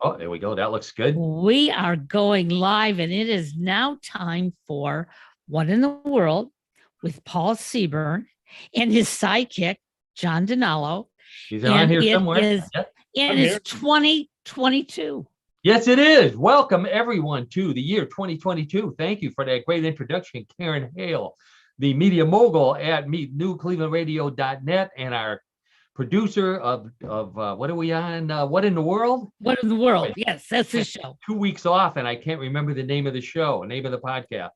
Oh, there we go. That looks good. We are going live, and it is now time for What in the World with Paul Seaburn and his sidekick, John Denalo. He's on And here it somewhere. is Yep. it I'm is here. 2022. Yes, it is. Welcome, everyone, to the year 2022. Thank you for that great introduction, Karen Hale, the media mogul at newclevelandradio.net and our producer of what are we on? What in the World? What in the world? Right. Yes, that's his show. 2 weeks off, and I can't remember the name of the show, name of the podcast.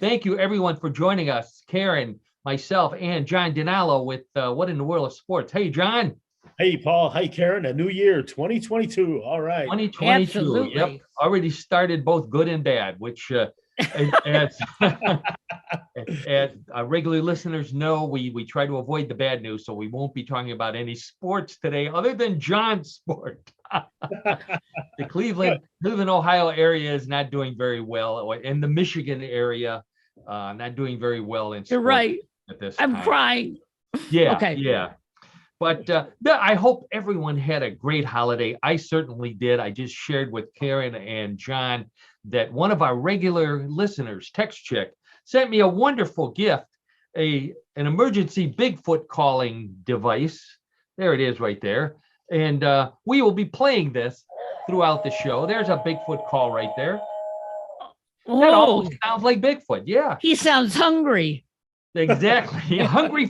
Thank you, everyone, for joining us. Karen, myself, and John Denalo with What in the World of Sports. Hey, John. Hey, Paul. Hi, Karen. A new year, 2022. All right. 2022. Absolutely. Yep. Already started both good and bad, which as, as regular listeners know, we try to avoid the bad news, so we won't be talking about any sports today other than John's sport. The Cleveland, Ohio area is not doing very well, and the Michigan area not doing very well in sports. You're right. At this I'm time. crying. Yeah, Okay. yeah. But I hope everyone had a great holiday. I certainly did. I just shared with Karen and John that one of our regular listeners, Text Chick, sent me a wonderful gift, an emergency Bigfoot calling device. There it is right there. And we will be playing this throughout the show. There's a Bigfoot call right there. That Oh, almost sounds like Bigfoot. Yeah. he sounds hungry. Exactly. hungry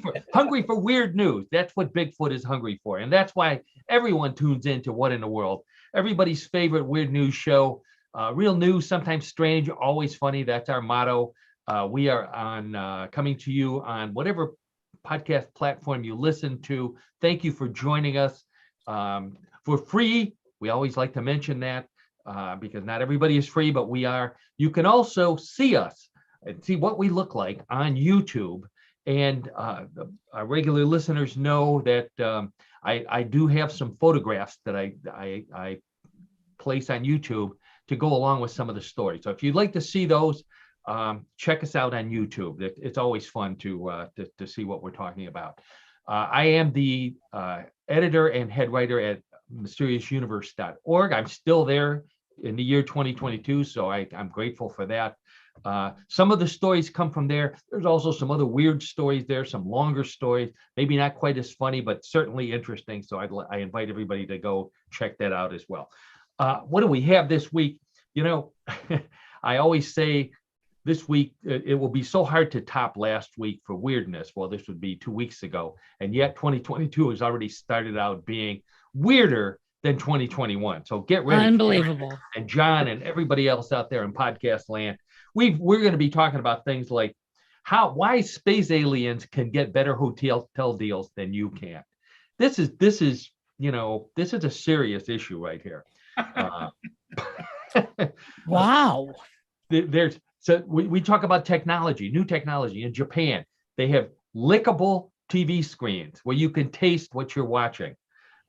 for weird news. That's what Bigfoot is hungry for. And that's why everyone tunes into What in the World. Everybody's favorite weird news show. Real news, sometimes strange, always funny. That's our motto. We are on coming to you on whatever podcast platform you listen to. Thank you for joining us. For free, we always like to mention that because not everybody is free, but we are. You can also see us and see what we look like on YouTube. And our regular listeners know that I do have some photographs that I place on YouTube to go along with some of the stories. So if you'd like to see those, check us out on YouTube. It's always fun to see what we're talking about. I am the editor and head writer at mysteriousuniverse.org. I'm still there in the year 2022, so I'm grateful for that. Some of the stories come from there. There's also some other weird stories there, some longer stories, maybe not quite as funny, but certainly interesting. So I invite everybody to go check that out as well. What do we have this week? You know, I always say this week, it will be so hard to top last week for weirdness. Well, this would be 2 weeks ago. And yet 2022 has already started out being weirder than 2021. So get ready. Unbelievable. And John and everybody else out there in podcast land. We're going to be talking about things like why space aliens can get better hotel deals than you can. This is a serious issue right here. Wow. We talk about new technology in Japan. They have lickable TV screens where you can taste what you're watching.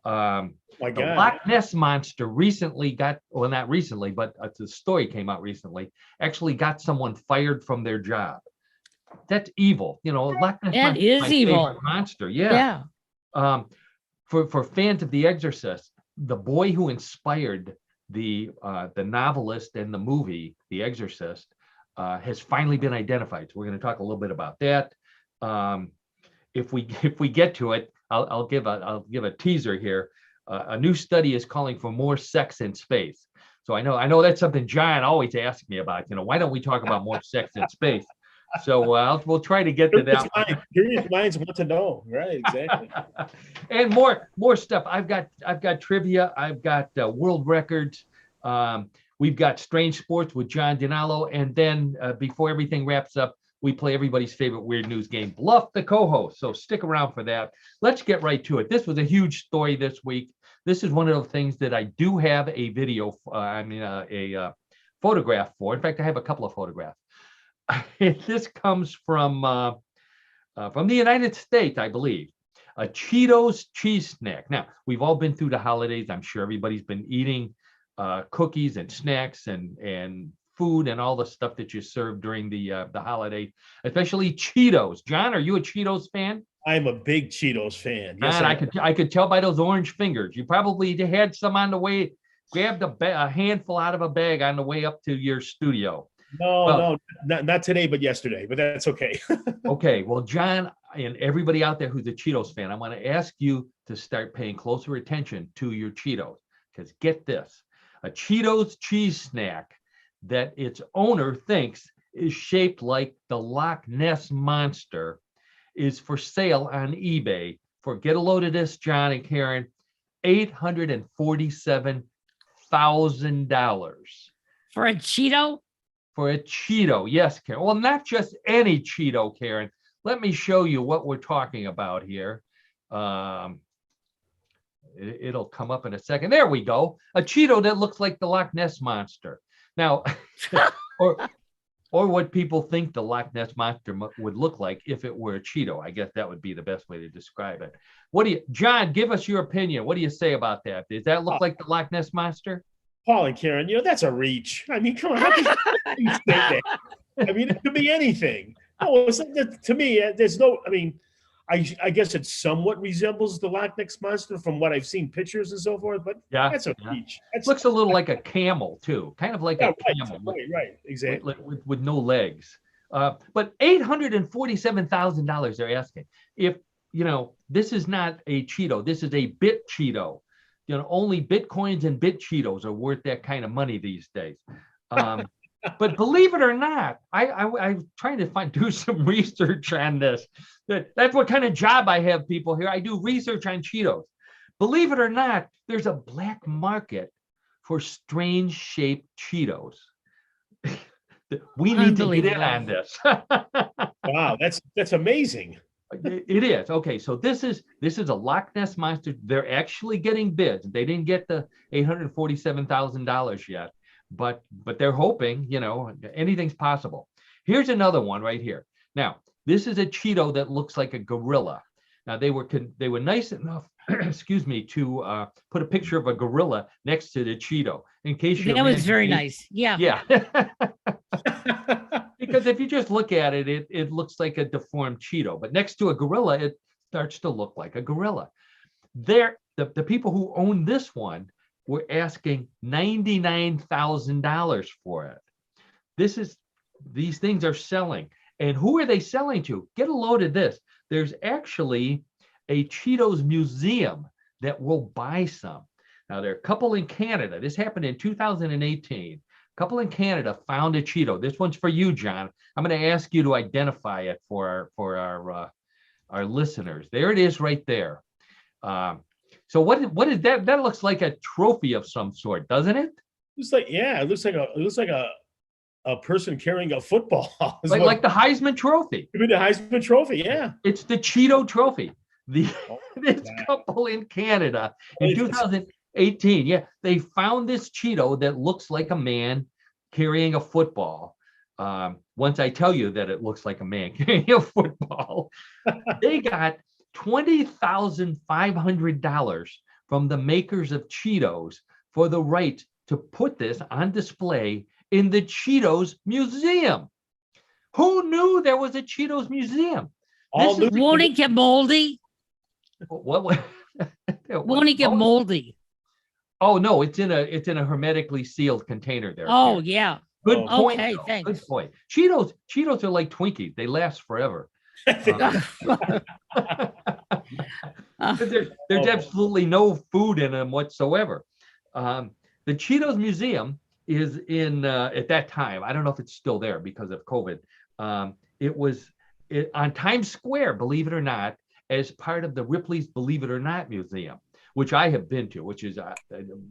My The God. Loch Ness monster recently not recently, but the story came out recently, actually got someone fired from their job. That's evil. Loch Ness That monster is my evil. favorite monster. Yeah. For fans of The Exorcist, the boy who inspired the novelist and the movie The Exorcist has finally been identified. So we're going to talk a little bit about that. If we get to it, I'll give a teaser here. A new study is calling for more sex in space. So I know that's something John always asks me about. Why don't we talk about more sex in space? So we'll try to get to that. Curious minds want to know, right? Exactly. And more stuff. I've got trivia. I've got world records. We've got strange sports with John Denalo, and then before everything wraps up, we play everybody's favorite weird news game, Bluff the co-host. So stick around for that. Let's get right to it. This was a huge story this week. This is one of the things that I do have a video, a photograph for. In fact, I have a couple of photographs. This comes from the United States, I believe. A Cheetos cheese snack. Now, we've all been through the holidays. I'm sure everybody's been eating cookies and snacks and food and all the stuff that you serve during the holiday, especially Cheetos. John, are you a Cheetos fan? I'm a big Cheetos fan. Yes, Man, I could tell by those orange fingers. You probably had some on the way grabbed a handful out of a bag on the way up to your studio. No, not today, but yesterday. But that's okay. Okay, well, John and everybody out there who's a Cheetos fan, I want to ask you to start paying closer attention to your Cheetos. Because get this, a Cheetos cheese snack that its owner thinks is shaped like the Loch Ness monster is for sale on eBay for, get a load of this, John and Karen, $847,000. For a Cheeto? For a Cheeto, yes, Karen. Well, not just any Cheeto, Karen. Let me show you what we're talking about here. It'll come up in a second. There we go. A Cheeto that looks like the Loch Ness monster. Now, or what people think the Loch Ness monster would look like if it were a Cheeto. I guess that would be the best way to describe it. John, give us your opinion. What do you say about that? Does that look like the Loch Ness monster? Paul and Karen, that's a reach. I mean, come on. How can you say that? I mean, it could be anything. No, to me, there's no, I mean, I guess it somewhat resembles the Loch Ness monster from what I've seen pictures and so forth, but that's a reach. It looks a little like a camel too, kind of like a camel. Right, exactly. With no legs. But $847,000 they're asking. If, this is not a Cheeto, this is a bit Cheeto. Only Bitcoins and bit Cheetos are worth that kind of money these days. But believe it or not, I'm trying to do some research on this. That's what kind of job I have, people here. I do research on Cheetos. Believe it or not, there's a black market for strange shaped Cheetos. We need to get in on this. Wow, that's amazing. It is. Okay, so this is a Loch Ness monster. They're actually getting bids. They didn't get the $847,000 yet, but they're hoping, anything's possible. Here's another one right here. Now, this is a Cheeto that looks like a gorilla. Now, they were nice enough, excuse me, to put a picture of a gorilla next to the Cheeto in case you're. That was very nice. Yeah. Yeah. Because if you just look at it, it looks like a deformed Cheeto, but next to a gorilla, it starts to look like a gorilla. The people who own this one were asking $99,000 for it. These things are selling. And who are they selling to? Get a load of this. There's actually a Cheetos museum that will buy some. Now, there are a couple in Canada. This happened in 2018. Couple in Canada found a Cheeto. This one's for you, John. I'm going to ask you to identify it for our listeners. There it is, right there. So what is that? That looks like a trophy of some sort, doesn't it? It looks like a person carrying a football. Like the Heisman Trophy. You mean the Heisman Trophy? Yeah. It's the Cheeto Trophy. This couple in Canada in 2018, yeah, they found this Cheeto that looks like a man carrying a football. Once I tell you that it looks like a man carrying a football, they got $20,500 from the makers of Cheetos for the right to put this on display in the Cheetos Museum. Who knew there was a Cheetos Museum? Won't it get moldy? What? Won't it get moldy? Oh no, it's in a hermetically sealed container there. Oh yeah. Good point. Okay, thanks. Good point. Cheetos are like Twinkies. They last forever. There's absolutely no food in them whatsoever. The Cheetos Museum is in at that time. I don't know if it's still there because of COVID. It was on Times Square, believe it or not, as part of the Ripley's Believe It or Not Museum, which I have been to, which is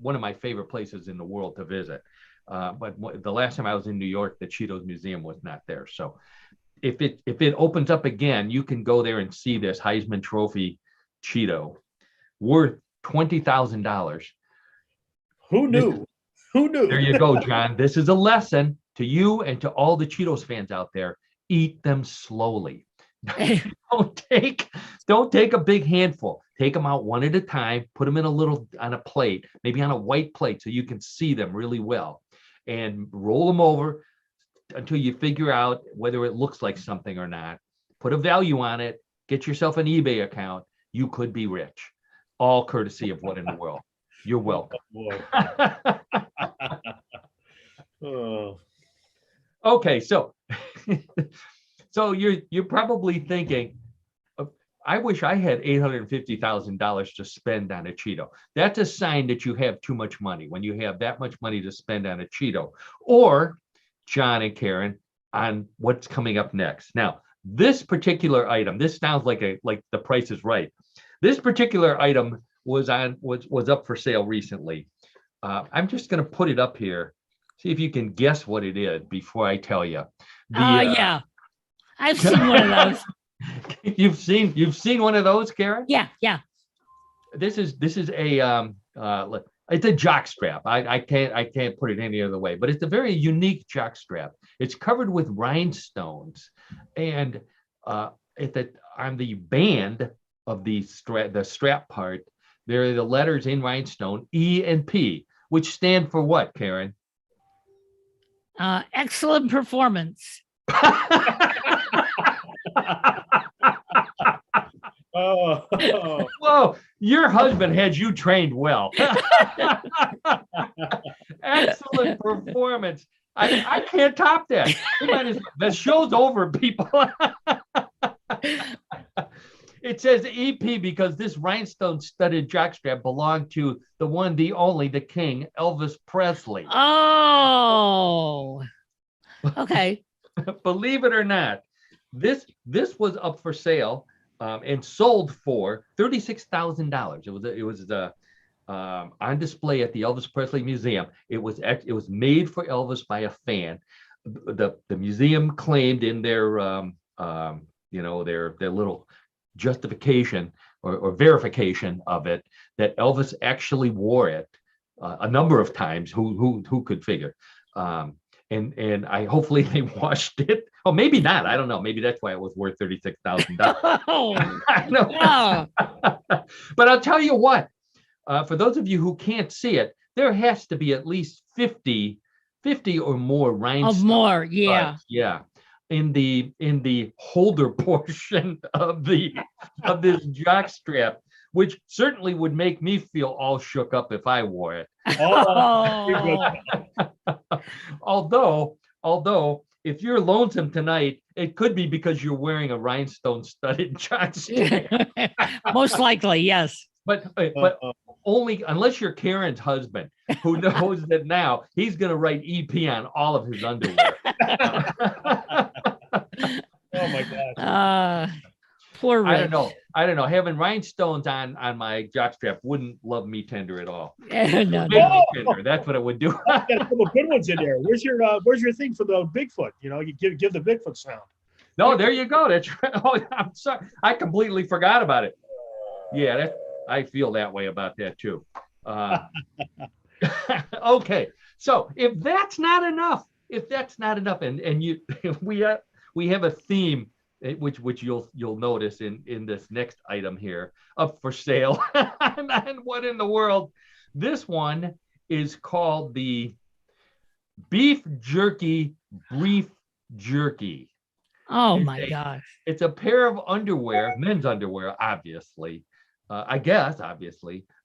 one of my favorite places in the world to visit. But the last time I was in New York, the Cheetos Museum was not there. So if it opens up again, you can go there and see this Heisman Trophy Cheeto worth $20,000. Who knew? Who knew? There you go, John. This is a lesson to you and to all the Cheetos fans out there. Eat them slowly. Don't take a big handful. Take them out one at a time, put them on a plate, maybe on a white plate so you can see them really well, and roll them over until you figure out whether it looks like something or not. Put a value on it, get yourself an eBay account. You could be rich. All courtesy of What in the World. You're welcome. Boy. Oh, Okay, so so you're probably thinking, I wish I had $850,000 to spend on a Cheeto. That's a sign that you have too much money when you have that much money to spend on a Cheeto. Or John and Karen, on what's coming up next. Now, this particular item, this sounds like the Price is Right. This particular item was up for sale recently. I'm just going to put it up here. See if you can guess what it is before I tell you. Yeah, I've seen one of those. You've seen one of those, Karen? Yeah. This is a it's a jock strap. I can't put it any other way, but it's a very unique jock strap. It's covered with rhinestones, and on the band of the strap part, there are the letters in rhinestone E and P, which stand for what, Karen? Excellent performance. oh. Whoa, your husband had you trained well. Excellent performance. I can't top that. The show's over, people. It says EP because this rhinestone studded jockstrap belonged to the one, the only, the king, Elvis Presley. Oh, okay. Believe it or not, this was up for sale and sold for $36,000. It was on display at the Elvis Presley Museum. It was made for Elvis by a fan. The museum claimed in their their little justification or verification of it that Elvis actually wore it a number of times. Who could figure? And I hopefully they washed it. Oh, maybe not. I don't know. Maybe that's why it was worth $36,000. Oh, I know. yeah. But I'll tell you what. For those of you who can't see it, there has to be at least 50 or more rhinestones. More, yeah. Yeah. In the holder portion of this jock strap, which certainly would make me feel all shook up if I wore it. Oh. Although if you're lonesome tonight, it could be because you're wearing a rhinestone studded jock strap. Most likely, yes. But only unless you're Karen's husband, who knows that now he's going to write EP on all of his underwear. Oh my God. Poor Rich. I don't know. Having rhinestones on my jockstrap wouldn't love me tender at all. No. Tender. That's what it would do. Got a couple of good ones in there. Where's your thing for the Bigfoot? You know, you give the Bigfoot sound. No, there you go. That's right. Oh, I'm sorry. I completely forgot about it. Yeah, I feel that way about that too. Okay, so if that's not enough, and we have a theme which you'll notice in this next item here up for sale. And what in the world? This one is called the beef jerky brief jerky. Oh my gosh. It's a pair of underwear, men's underwear, obviously,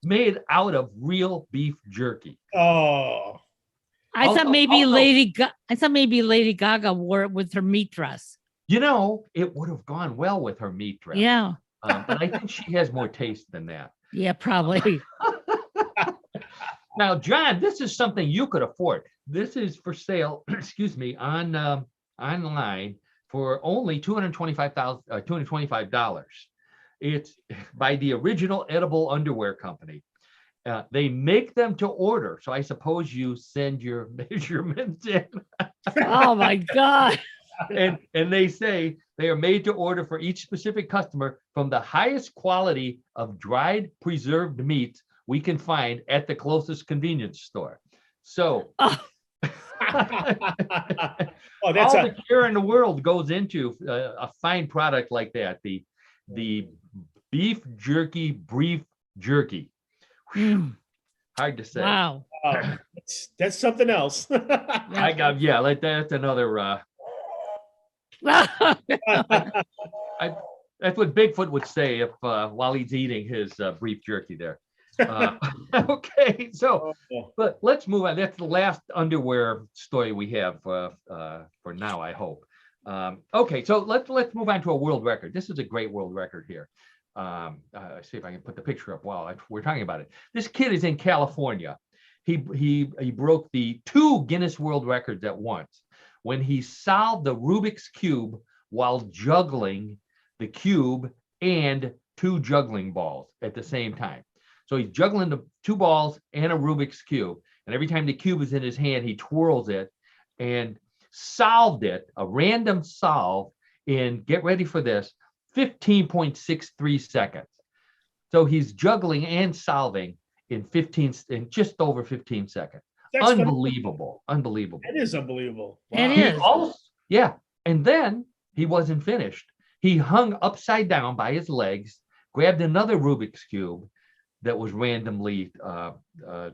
made out of real beef jerky. Oh, I thought maybe Lady Gaga wore it with her meat dress. You know, it would have gone well with her meat dress. Yeah. But I think she has more taste than that. Yeah, probably. Now, John, this is something you could afford. This is for sale, online for only $225. It's by the Original Edible Underwear Company. They make them to order, so I suppose you send your measurements in. Oh my God. And they say they are made to order for each specific customer from the highest quality of dried preserved meats we can find at the closest convenience store. So that's all the care in the world goes into a fine product like that. The beef jerky brief jerky. Hard to say. Wow. That's something else. That's another. That's what Bigfoot would say if while he's eating his beef jerky there. Uh, okay, so Oh, but let's move on. That's the last underwear story we have for now, I hope. Okay, so let's move on to a world record. This is a great world record here. See if I can put the picture up while we're talking about it. This kid is in California. He broke the 2 Guinness World Records at once when he solved the Rubik's Cube while juggling the cube and 2 juggling balls at the same time. So he's juggling the 2 balls and a Rubik's Cube. And every time the cube is in his hand, he twirls it and solved it, a random solve in, get ready for this, 15.63 seconds. So he's juggling and solving in just over 15 seconds. that's Unbelievable. Unbelievable. It is unbelievable. It He is. also, yeah. And then he wasn't finished. He hung upside down by his legs, grabbed another Rubik's Cube that was randomly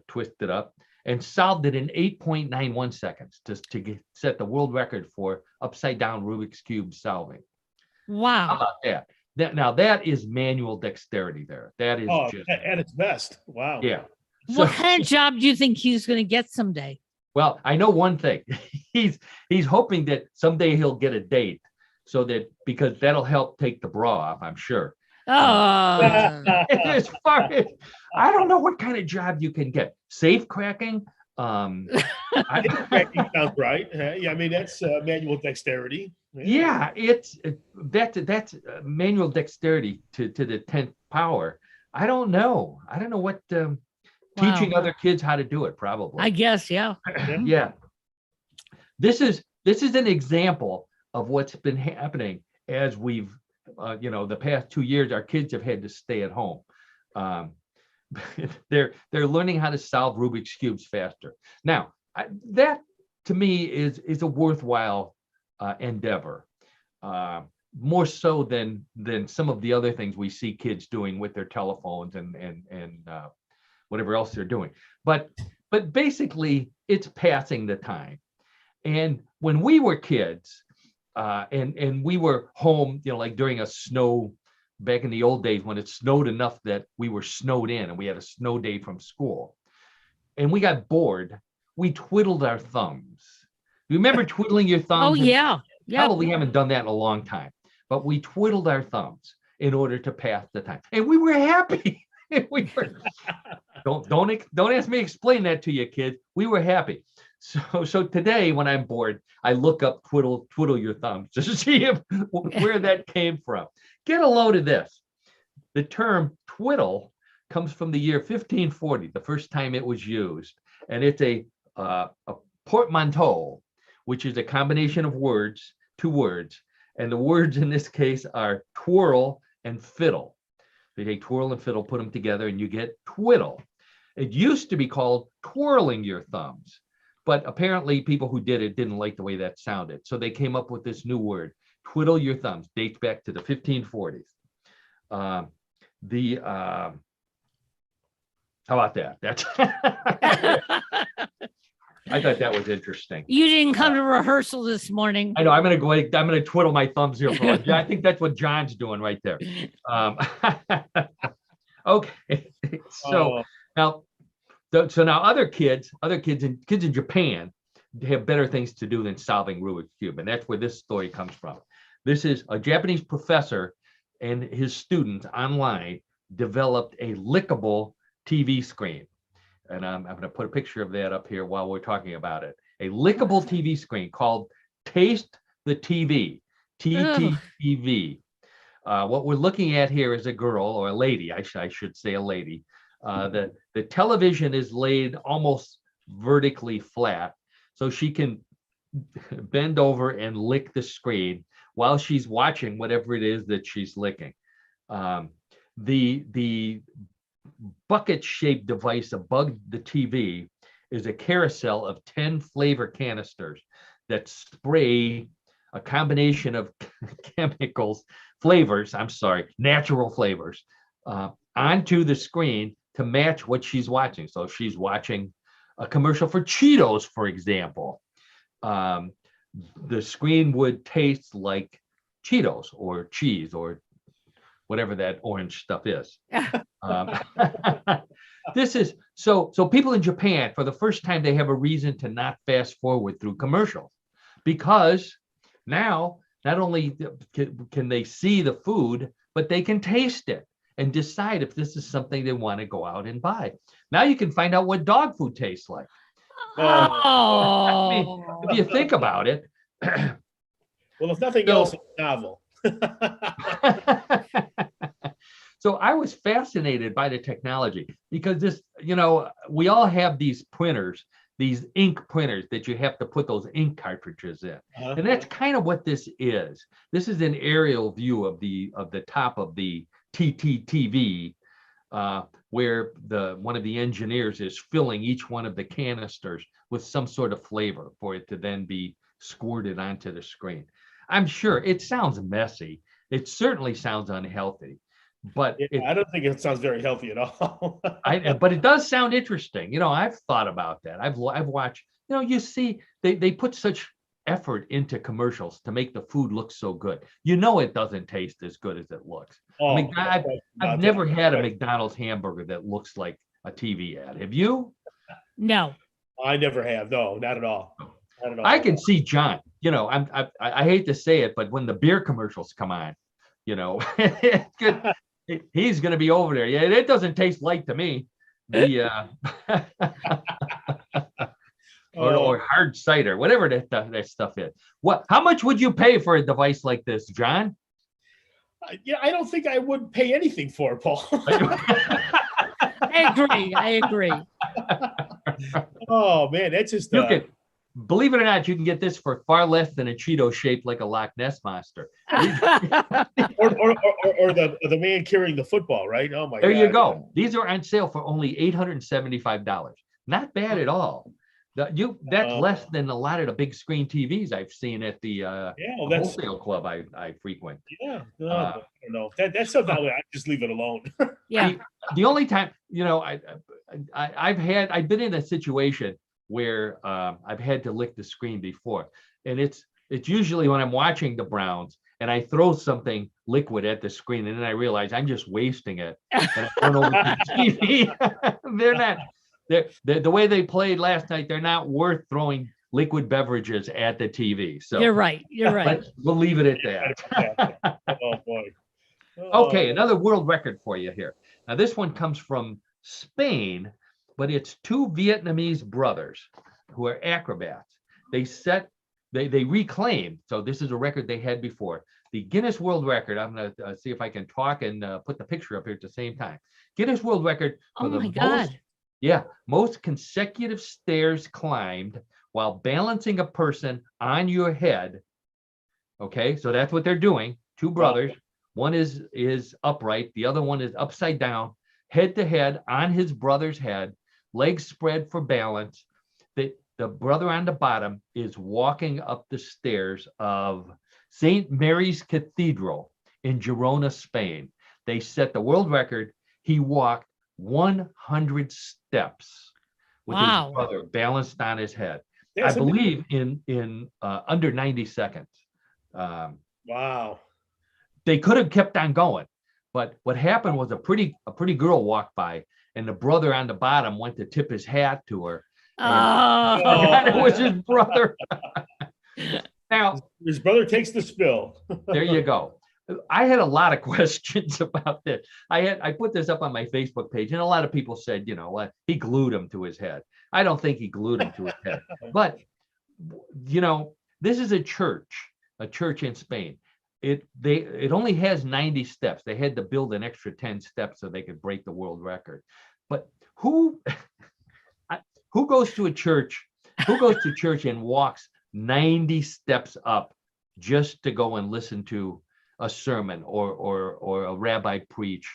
twisted up, and solved it in 8.91 seconds to set the world record for upside down Rubik's Cube solving. How Wow. about that? Now that is manual dexterity there. That is just, at its best. Wow. yeah. What So- kind of job do you think he's going to get someday? Well, I know one thing. He's hoping that someday he'll get a date, so that, because that'll help take the bra off, I'm sure. Oh, As far as, I don't know what kind of job you can get. Safe cracking. That sounds right. Yeah, I mean, that's manual dexterity. Yeah, that's manual dexterity to the 10th power. I don't know what teaching Wow. other kids how to do it, probably. I guess, yeah. Yeah. This is an example of what's been happening as we've the past 2 years, our kids have had to stay at home. They're learning how to solve Rubik's cubes faster. Now, that to me is a worthwhile endeavor, more so than some of the other things we see kids doing with their telephones and whatever else they're doing. But basically, it's passing the time. And when we were kids, and we were home, like during a snow, back in the old days when it snowed enough that we were snowed in and we had a snow day from school, and we got bored, we twiddled our thumbs. You remember twiddling your thumbs? Oh, yeah. Yeah. Probably haven't done that in a long time, but we twiddled our thumbs in order to pass the time, and we were happy. We were, don't ask me to explain that to you, kids. We were happy. So today, when I'm bored, I look up twiddle your thumbs to see where that came from. Get a load of this. The term twiddle comes from the year 1540, the first time it was used, and it's a portmanteau, which is a combination of words, 2 words, and the words in this case are twirl and fiddle. They take twirl and fiddle, put them together, and you get twiddle. It used to be called twirling your thumbs, but apparently people who did it didn't like the way that sounded. So they came up with this new word, twiddle your thumbs, dates back to the 1540s. How about that? That's I thought that was interesting. You didn't come to rehearsal this morning. I know. I'm gonna twiddle my thumbs here for I think that's what John's doing right there. Okay. So now other kids in Japan have better things to do than solving Rubik's Cube, and that's where this story comes from. This is a Japanese professor and his students online developed a lickable TV screen. And I'm going to put a picture of that up here while we're talking about it. A lickable TV screen called Taste the TV, TTTV. What we're looking at here is a girl, or a lady, I should say a lady. The television is laid almost vertically flat, so she can bend over and lick the screen while she's watching whatever it is that she's licking. The bucket-shaped device above the TV is a carousel of 10 flavor canisters that spray a combination of natural flavors, onto the screen to match what she's watching. So if she's watching a commercial for Cheetos, for example, the screen would taste like Cheetos or cheese or whatever that orange stuff is. This is so people in Japan, for the first time, they have a reason to not fast forward through commercials, because now not only can they see the food, but they can taste it and decide if this is something they want to go out and buy. Now you can find out what dog food tastes like. I mean, Oh, if you think about it. Well, if nothing So- else, it's novel. So I was fascinated by the technology, because this, we all have these printers, these ink printers that you have to put those ink cartridges in. Uh-huh. And that's kind of what this is. This is an aerial view of the top of the TTTV, where one of the engineers is filling each one of the canisters with some sort of flavor for it to then be squirted onto the screen. I'm sure it sounds messy. It certainly sounds unhealthy, but Yeah, I don't think it sounds very healthy at all. but it does sound interesting. I've thought about that. I've watched. You see, they put such effort into commercials to make the food look so good. It doesn't taste as good as it looks. I've never had a McDonald's hamburger that looks like a TV ad. Have you? no. I never have. No, not at all. Not at all. I can see John. I hate to say it, but when the beer commercials come on, he's going to be over there. Yeah, it doesn't taste like to me. Or hard cider, whatever that stuff is. How much would you pay for a device like this, John? Yeah, I don't think I would pay anything for it, Paul. I agree. Oh man, that's just You can, believe it or not, you can get this for far less than a Cheeto shaped like a Loch Ness monster. or the man carrying the football, right? Oh my There God. you go. These are on sale for only $875. Not bad at all. That's less than a lot of the big screen TVs I've seen at the that's wholesale club I frequent. I don't know. That's something I just leave it alone. Yeah. The only time, I've been in a situation where I've had to lick the screen before, and it's usually when I'm watching the Browns and I throw something liquid at the screen, and then I realize I'm just wasting it, and I turn over to the TV. They're not. The way they played last night, they're not worth throwing liquid beverages at the TV. So You're right. we'll leave it at that. Oh boy. Okay, another world record for you here. Now this one comes from Spain, but it's two Vietnamese brothers who are acrobats. They reclaimed, so this is a record they had before, the Guinness World Record. I'm going to see if I can talk and put the picture up here at the same time. Guinness World Record for Oh my God. most consecutive stairs climbed while balancing a person on your head. Okay, so that's what they're doing. Two brothers. One is upright, the other one is upside down, head to head on his brother's head, legs spread for balance. The brother on the bottom is walking up the stairs of St. Mary's Cathedral in Girona, Spain. They set the world record. He walked 100 steps with Wow. his brother balanced on his head. That's I believe in under 90 seconds. Wow. They could have kept on going, but what happened was a pretty girl walked by, and the brother on the bottom went to tip his hat to her. And it was his brother. Now, His brother takes the spill. there you go. I had a lot of questions about this. I put this up on my Facebook page, and a lot of people said, what, he glued him to his head. I don't think he glued him to his head, but this is a church in Spain. It only has 90 steps. They had to build an extra 10 steps so they could break the world record. But who goes to church and walks 90 steps up just to go and listen to a sermon or a rabbi preach?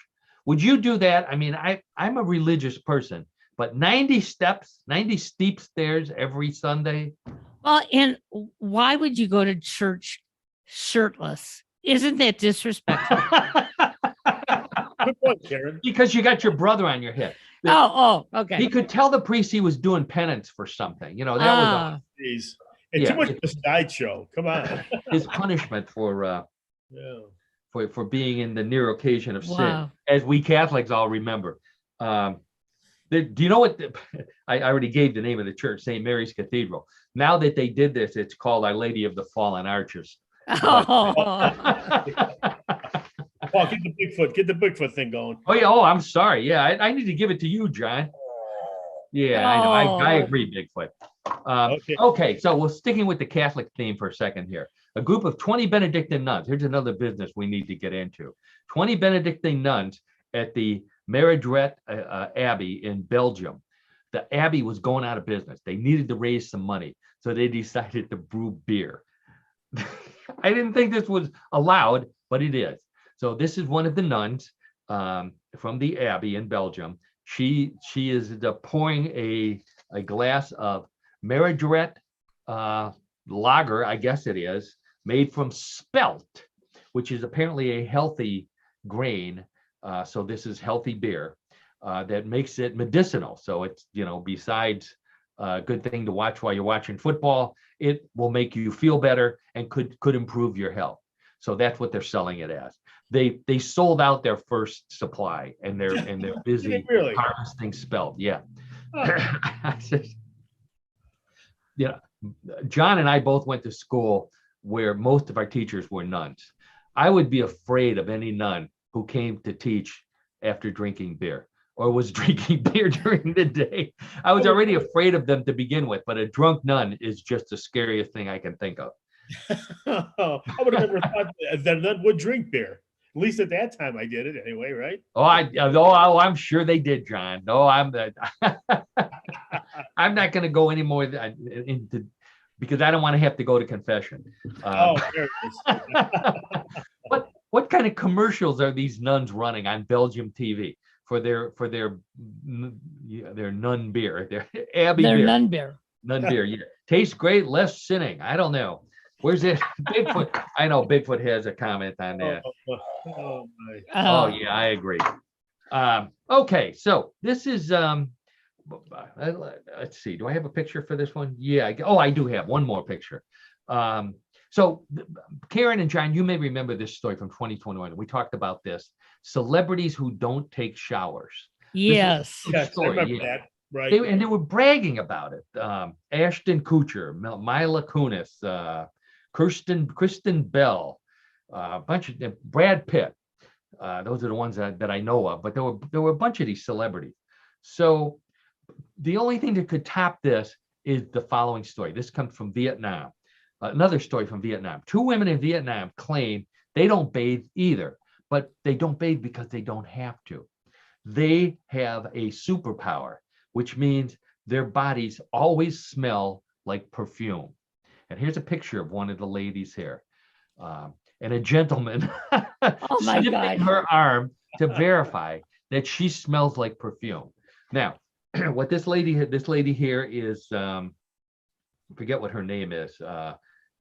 Would you do that? I mean, I'm a religious person, but 90 steps, 90 steep stairs every Sunday. Well, and why would you go to church shirtless? Isn't that disrespectful? Good point, Karen. Because you got your brother on your head. Okay. He could tell the priest he was doing penance for something. That was Jeez. And Yeah, too much of a sideshow. Come on. his punishment for being in the near occasion of sin, Wow. as we Catholics all remember. Do you know what? I already gave the name of the church, St. Mary's Cathedral. Now that they did this, it's called Our Lady of the Fallen Arches. Oh, Paul, get the Bigfoot thing going. Oh yeah. Oh, I'm sorry. Yeah, I need to give it to you, John. Yeah, I know. I agree, Bigfoot. Okay, so we're sticking with the Catholic theme for a second here. A group of 20 Benedictine nuns. Here's another business we need to get into. 20 Benedictine nuns at the Maridret Abbey in Belgium. The abbey was going out of business. They needed to raise some money, so they decided to brew beer. I didn't think this was allowed, but it is. So this is one of the nuns from the abbey in Belgium. She is pouring a glass of Maridret lager, I guess it is, made from spelt, which is apparently a healthy grain. So this is healthy beer that makes it medicinal. So it's, besides a good thing to watch while you're watching football, it will make you feel better and could improve your health. So that's what they're selling it as. They sold out their first supply and they're busy harvesting spelt. Yeah. John and I both went to school where most of our teachers were nuns. I would be afraid of any nun who came to teach after drinking beer or was drinking beer during the day. I was already afraid of them to begin with, but a drunk nun is just the scariest thing I can think of. I would have never thought that nun would drink beer. At least at that time, I did it anyway, right? I'm sure they did, John. No, I'm not going to go any more into because I don't want to have to go to confession. There it is. What kind of commercials are these nuns running on Belgium TV for their nun beer, their abbey their beer? nun beer. Nun beer, yeah. Tastes great, less sinning. I don't know. Where's it? Bigfoot. I know Bigfoot has a comment on that. Oh yeah, I agree. Okay, so this is let's see. Do I have a picture for this one? Yeah. I do have one more picture. So Karen and John, you may remember this story from 2021. We talked about this. Celebrities who don't take showers. Yes. Yes, I remember that. Right. They were bragging about it. Ashton Kutcher, Mila Kunis, Kristen Bell, a bunch of Brad Pitt. Those are the ones that I know of, but there were a bunch of these celebrities. So the only thing that could top this is the following story. This comes from Vietnam. Another story from Vietnam. 2 women in Vietnam claim they don't bathe either, but they don't bathe because they don't have to. They have a superpower, which means their bodies always smell like perfume. And here's a picture of one of the ladies here. And a gentleman sniffing her arm to verify that she smells like perfume. Now, what this lady here is, forget what her name is,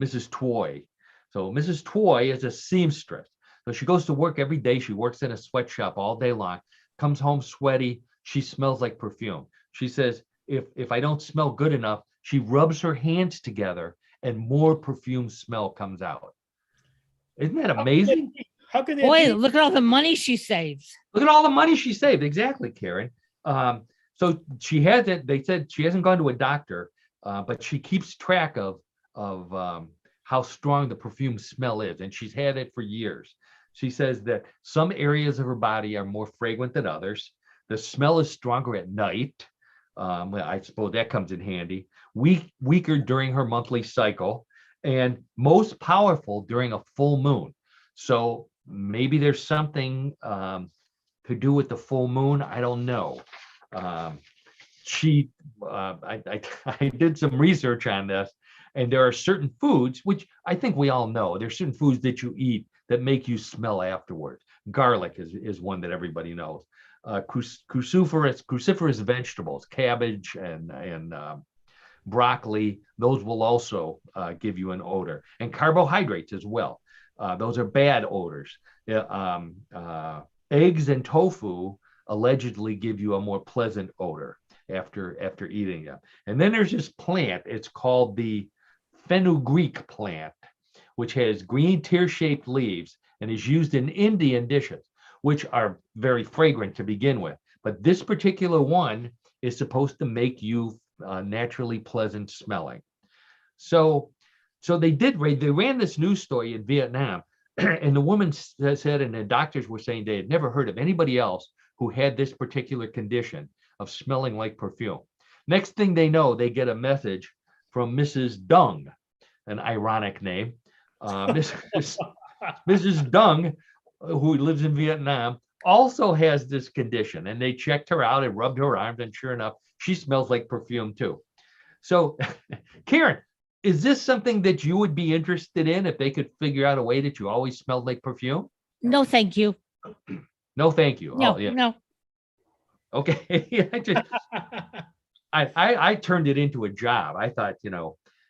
Mrs. Toy. So Mrs. Toy is a seamstress. So she goes to work every day. She works in a sweatshop all day long, comes home sweaty. She smells like perfume. She says, if I don't smell good enough, she rubs her hands together and more perfume smell comes out. Isn't that amazing? How can they? Boy, look at all the money she saves. Look at all the money she saved. Exactly, Karen. So she hasn't, they said she hasn't gone to a doctor, but she keeps track of how strong the perfume smell is. And she's had it for years. She says that some areas of her body are more fragrant than others. The smell is stronger at night. I suppose that comes in handy. Weaker during her monthly cycle, and most powerful during a full moon. So maybe there's something to do with the full moon. I don't know. I did some research on this, and there are certain foods, which I think we all know, there's certain foods that you eat that make you smell afterwards. Garlic is one that everybody knows. Cruciferous vegetables, cabbage and broccoli, those will also give you an odor. And carbohydrates as well. Those are bad odors. Eggs and tofu allegedly give you a more pleasant odor after eating them. And then there's this plant. It's called the fenugreek plant, which has green tear-shaped leaves and is used in Indian dishes, which are very fragrant to begin with. but this particular one is supposed to make you naturally pleasant smelling. So they ran this news story in Vietnam, and the woman said, and the doctors were saying they had never heard of anybody else who had this particular condition of smelling like perfume. Next thing they know, they get a message from Mrs. Dung, an ironic name. Mrs. Dung, who lives in Vietnam, also has this condition, and they checked her out and rubbed her arms, and sure enough, she smells like perfume too. So, Karen, is this something that you would be interested in if they could figure out a way that you always smelled like perfume? No, thank you. No, thank you. No, Oh, yeah. no. Okay. I turned it into a job. I thought,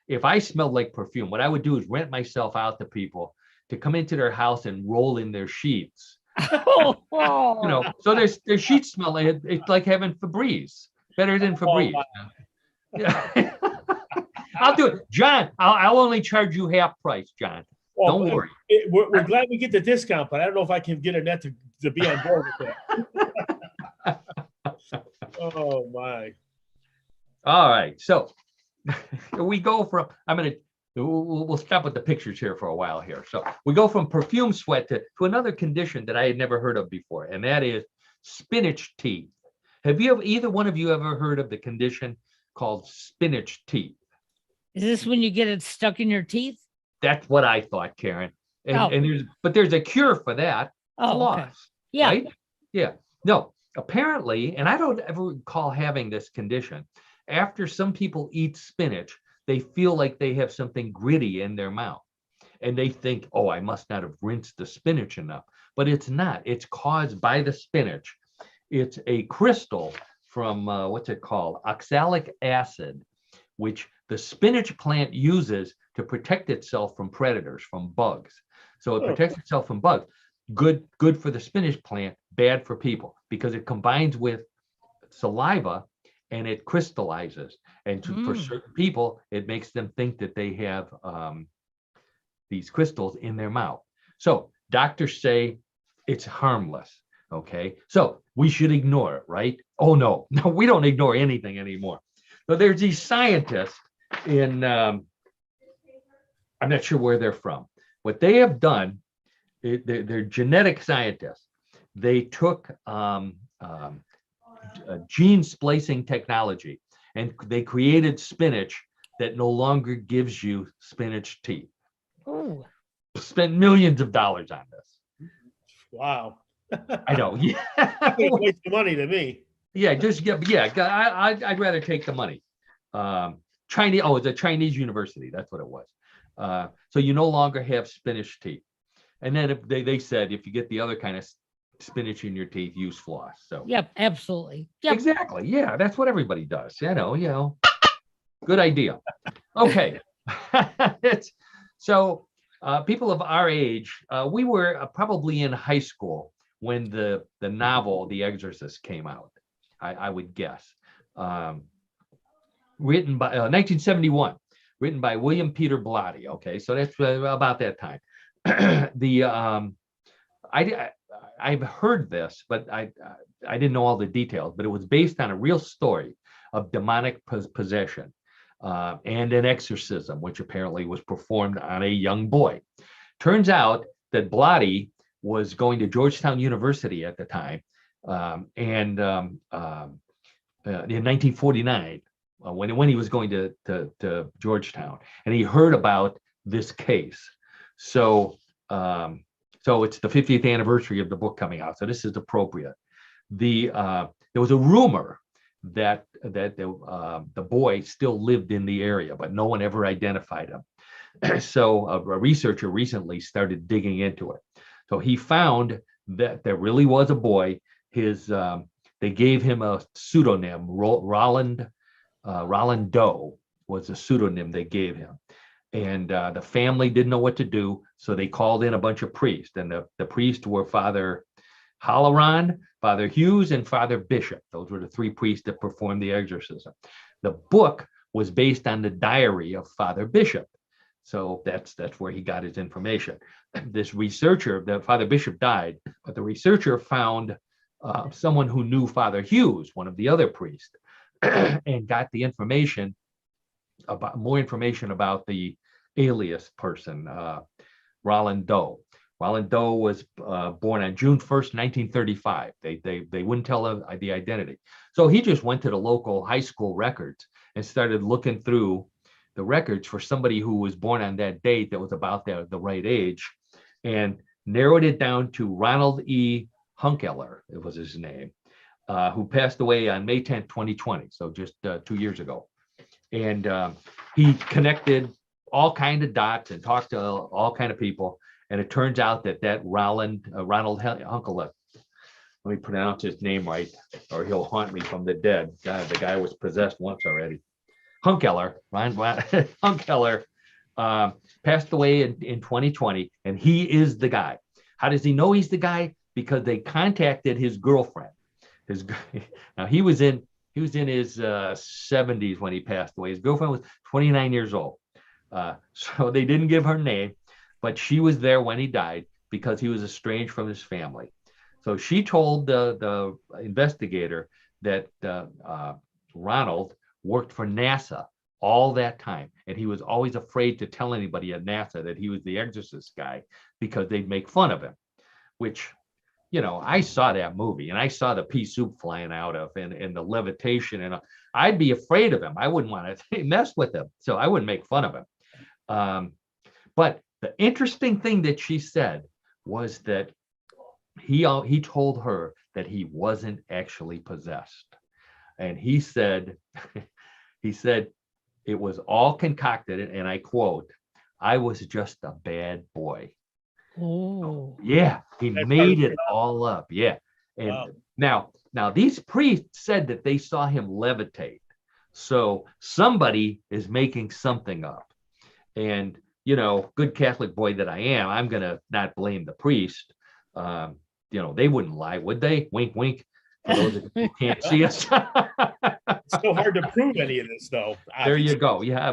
if I smelled like perfume, what I would do is rent myself out to people to come into their house and roll in their sheets. So their sheets smell like it's like having Febreze, better than Febreze. Yeah. I'll do it, John. I'll only charge you half price, John. Well, don't worry. We're glad we get the discount, but I don't know if I can get Annette to be on board with that. Oh my. All right. So we go from, we'll stop with the pictures here for a while here. So we go from perfume sweat to another condition that I had never heard of before, and that is spinach tea. Have either one of you ever heard of the condition called spinach tea? Is this when you get it stuck in your teeth? That's what I thought, Karen. And there's a cure for that. Oh, okay. Yeah. Right? Yeah. No, apparently, and I don't ever recall having this condition. After some people eat spinach, they feel like they have something gritty in their mouth. And they think, oh, I must not have rinsed the spinach enough. But it's not. It's caused by the spinach. It's a crystal from, what's it called? Oxalic acid, which the spinach plant uses to protect itself from predators, from bugs. So it protects itself from bugs. Good for the spinach plant, bad for people, because it combines with saliva and it crystallizes. And for certain people, it makes them think that they have these crystals in their mouth. So doctors say it's harmless. Okay, so we should ignore it, right? Oh no, we don't ignore anything anymore. So there's these scientists in, I'm not sure where they're from. What they have done, they're genetic scientists. They took gene splicing technology, and they created spinach that no longer gives you spinach tea. Oh. Spent millions of dollars on this. Wow. I know. Yeah. Waste the money to me. Yeah, I'd rather take the money. Chinese, it's a Chinese university. That's what it was. So you no longer have spinach tea. And then if they said, if you get the other kind of spinach in your teeth, use floss. So yep, absolutely. Yep. Exactly. Yeah, that's what everybody does. Good idea. Okay. So people of our age, we were probably in high school when the novel The Exorcist came out, I would guess. Written by 1971, written by William Peter Blatty. Okay, so that's about that time. I've heard this, but I didn't know all the details. But it was based on a real story of demonic possession and an exorcism, which apparently was performed on a young boy. Turns out that Blatty was going to Georgetown University at the time, and in 1949. When he was going to Georgetown, and he heard about this case. So it's the 50th anniversary of the book coming out. So this is appropriate. There was a rumor that the boy still lived in the area, but no one ever identified him. So a researcher recently started digging into it. So he found that there really was a boy. They gave him a pseudonym, Roland Doe was a pseudonym they gave him. And the family didn't know what to do, so they called in a bunch of priests. And the priests were Father Halloran, Father Hughes, and Father Bishop. Those were the three priests that performed the exorcism. The book was based on the diary of Father Bishop. So that's where he got his information. This researcher, the Father Bishop died, but the researcher found someone who knew Father Hughes, one of the other priests, and got the information about more information about the alias person, Roland Doe. Roland Doe was born on June 1st, 1935. They wouldn't tell the identity. So he just went to the local high school records and started looking through the records for somebody who was born on that date that was about the right age, and narrowed it down to Ronald E. Hunkeler, it was his name, who passed away on May 10th, 2020, so just 2 years ago. And he connected all kind of dots and talked to all kind of people. And it turns out that Ronald Hunkeler, let me pronounce his name right, or he'll haunt me from the dead. God, the guy was possessed once already. Hunkeler, Hunkeler, passed away in 2020, and he is the guy. How does he know he's the guy? Because they contacted his girlfriend. Now he was in his 70s when he passed away. His girlfriend was 29 years old. So they didn't give her name, but she was there when he died because he was estranged from his family. So she told the investigator that Ronald worked for NASA all that time. And he was always afraid to tell anybody at NASA that he was the exorcist guy because they'd make fun of him, which, you know, I saw that movie and I saw the pea soup flying out of and the levitation, and I'd be afraid of him. I wouldn't want to mess with him. So I wouldn't make fun of him. But the interesting thing that she said was that he told her that he wasn't actually possessed. And he said, it was all concocted, and I quote, "I was just a bad boy." Oh, Yeah, he made it all up. Yeah. And now these priests said that they saw him levitate. So somebody is making something up. And, you know, good Catholic boy that I am, I'm going to not blame the priest. You know, they wouldn't lie, would they? Wink, wink. For those who can't see us. It's so hard to prove any of this, though. There you go. Yeah,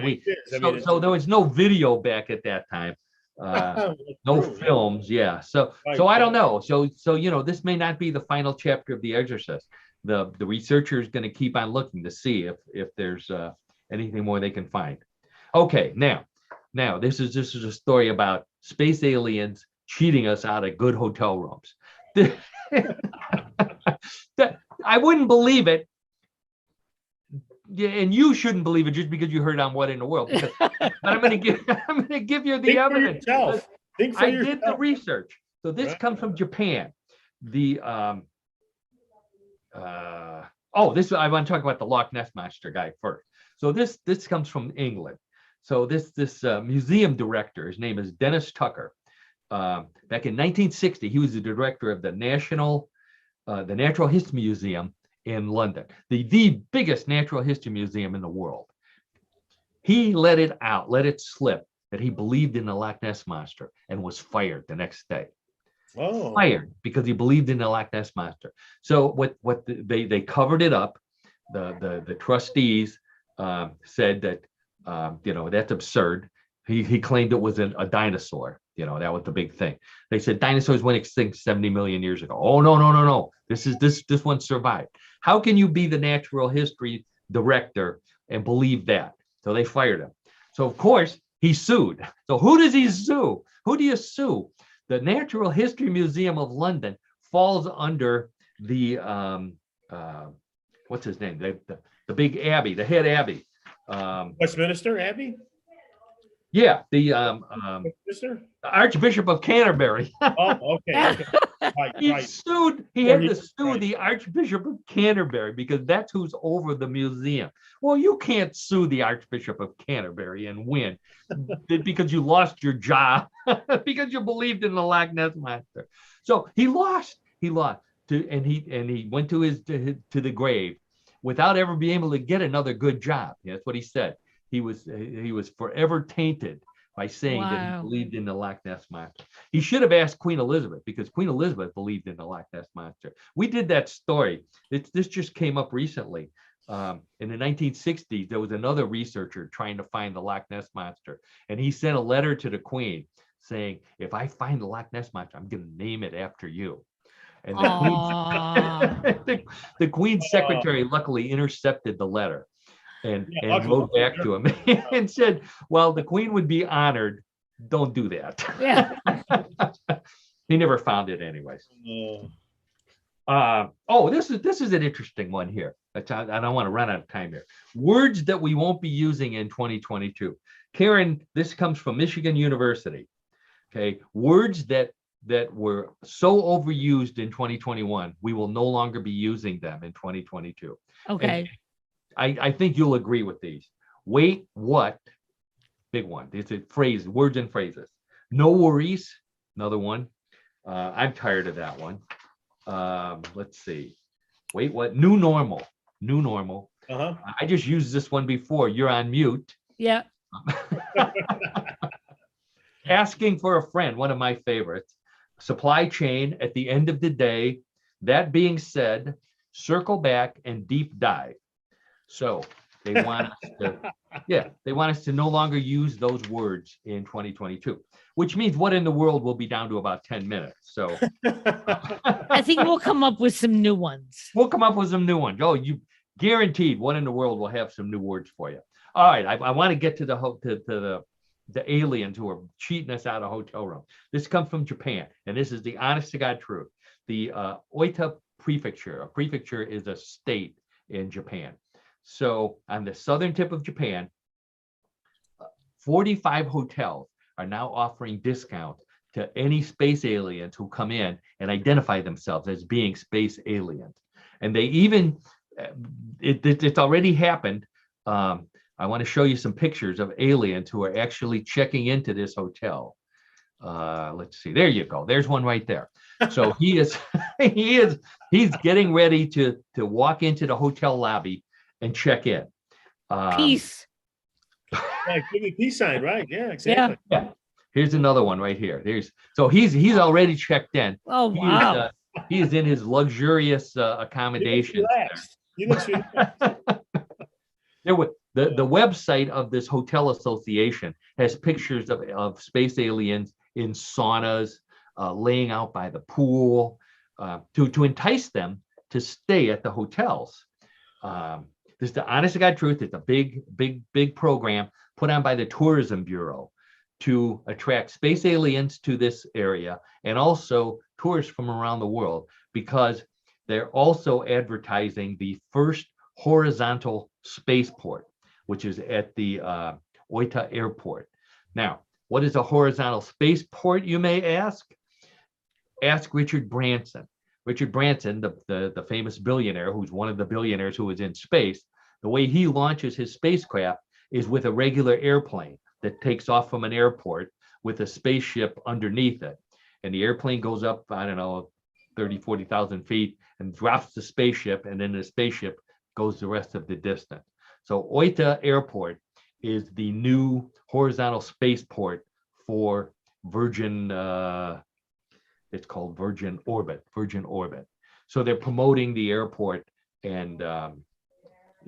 so there was no video back at that time. No films. Yeah. So I don't know. So you know, this may not be the final chapter of The Exorcist. The researcher is going to keep on looking to see if there's anything more they can find. Okay, now this is a story about space aliens cheating us out of good hotel rooms. I wouldn't believe it. Yeah, and you shouldn't believe it just because you heard on What in the World. But I'm going to give you the evidence. I did the research. So this comes from Japan. I want to talk about the Loch Ness monster guy first. So this comes from England. So this museum director, his name is Dennis Tucker. Back in 1960, he was the director of the Natural History Museum in London, the biggest natural history museum in the world. He let it slip that he believed in the Loch Ness monster and was fired the next day. Oh. Fired because he believed in the Loch Ness monster. So they covered it up. The trustees said that that's absurd. He claimed it was a dinosaur. You know, that was the big thing. They said dinosaurs went extinct 70 million years ago. Oh, no. This one survived. How can you be the natural history director and believe that? So they fired him. So of course he sued. So who does he sue? Who do you sue? The Natural History Museum of London falls under the what's his name? The big abbey, the head abbey. Westminster Abbey? Yeah, the Archbishop of Canterbury. Oh, okay. He sued. He had to sue the Archbishop of Canterbury because that's who's over the museum. Well, you can't sue the Archbishop of Canterbury and win because you lost your job because you believed in the Loch Ness monster. So he lost. And he went to the grave without ever being able to get another good job. That's what he said. He was forever tainted by saying that he believed in the Loch Ness monster. He should have asked Queen Elizabeth because Queen Elizabeth believed in the Loch Ness monster. We did that story. This just came up recently. In the 1960s, there was another researcher trying to find the Loch Ness monster, and he sent a letter to the Queen saying, "If I find the Loch Ness monster, I'm going to name it after you." And Aw. the Queen's secretary luckily intercepted the letter and luckily. wrote back to him and said, well, the Queen would be honored. Don't do that. Yeah. He never found it anyways. This is an interesting one here. I don't want to run out of time here. Words that we won't be using in 2022. Karen, this comes from Michigan University. Okay, words that were so overused in 2021, we will no longer be using them in 2022. Okay. And I think you'll agree with these. Wait, what? Big one. It's a phrase, words and phrases. No worries, another one. I'm tired of that one. Let's see. Wait, what? New normal. New normal. Uh-huh. I just used this one before. You're on mute. Yeah. Asking for a friend, one of my favorites. Supply chain at the end of the day. That being said, circle back and deep dive. So they want us to no longer use those words in 2022, which means what in the world will be down to about 10 minutes. So I think we'll come up with some new ones. we'll come up with some new ones. Oh, you guaranteed what in the world will have some new words for you. All right, I want to get to the aliens who are cheating us out of hotel room. This comes from Japan, and this is the honest to God truth. The Oita Prefecture. A prefecture is a state in Japan. So on the southern tip of Japan, 45 hotels are now offering discounts to any space aliens who come in and identify themselves as being space aliens. And they even, it's already happened. I want to show you some pictures of aliens who are actually checking into this hotel. Let's see, there you go. There's one right there. So he's getting ready to walk into the hotel lobby and check in. Peace. Yeah, give me peace sign, right? Yeah, exactly. Yeah. Here's another one right here. He's already checked in. Oh, wow. He is in his luxurious accommodations. He looks relaxed. The website of this hotel association has pictures of space aliens in saunas, laying out by the pool, to entice them to stay at the hotels. This is the honest to God truth. It's a big program put on by the Tourism Bureau to attract space aliens to this area and also tourists from around the world, because they're also advertising the first horizontal spaceport, which is at the Oita Airport. Now, what is a horizontal spaceport, you may ask? Ask Richard Branson. Richard Branson, the famous billionaire, who's one of the billionaires who is in space, the way he launches his spacecraft is with a regular airplane that takes off from an airport with a spaceship underneath it. And the airplane goes up, 30, 40,000 feet and drops the spaceship, and then the spaceship goes the rest of the distance. So Oita Airport is the new horizontal spaceport for Virgin, it's called Virgin Orbit. So they're promoting the airport and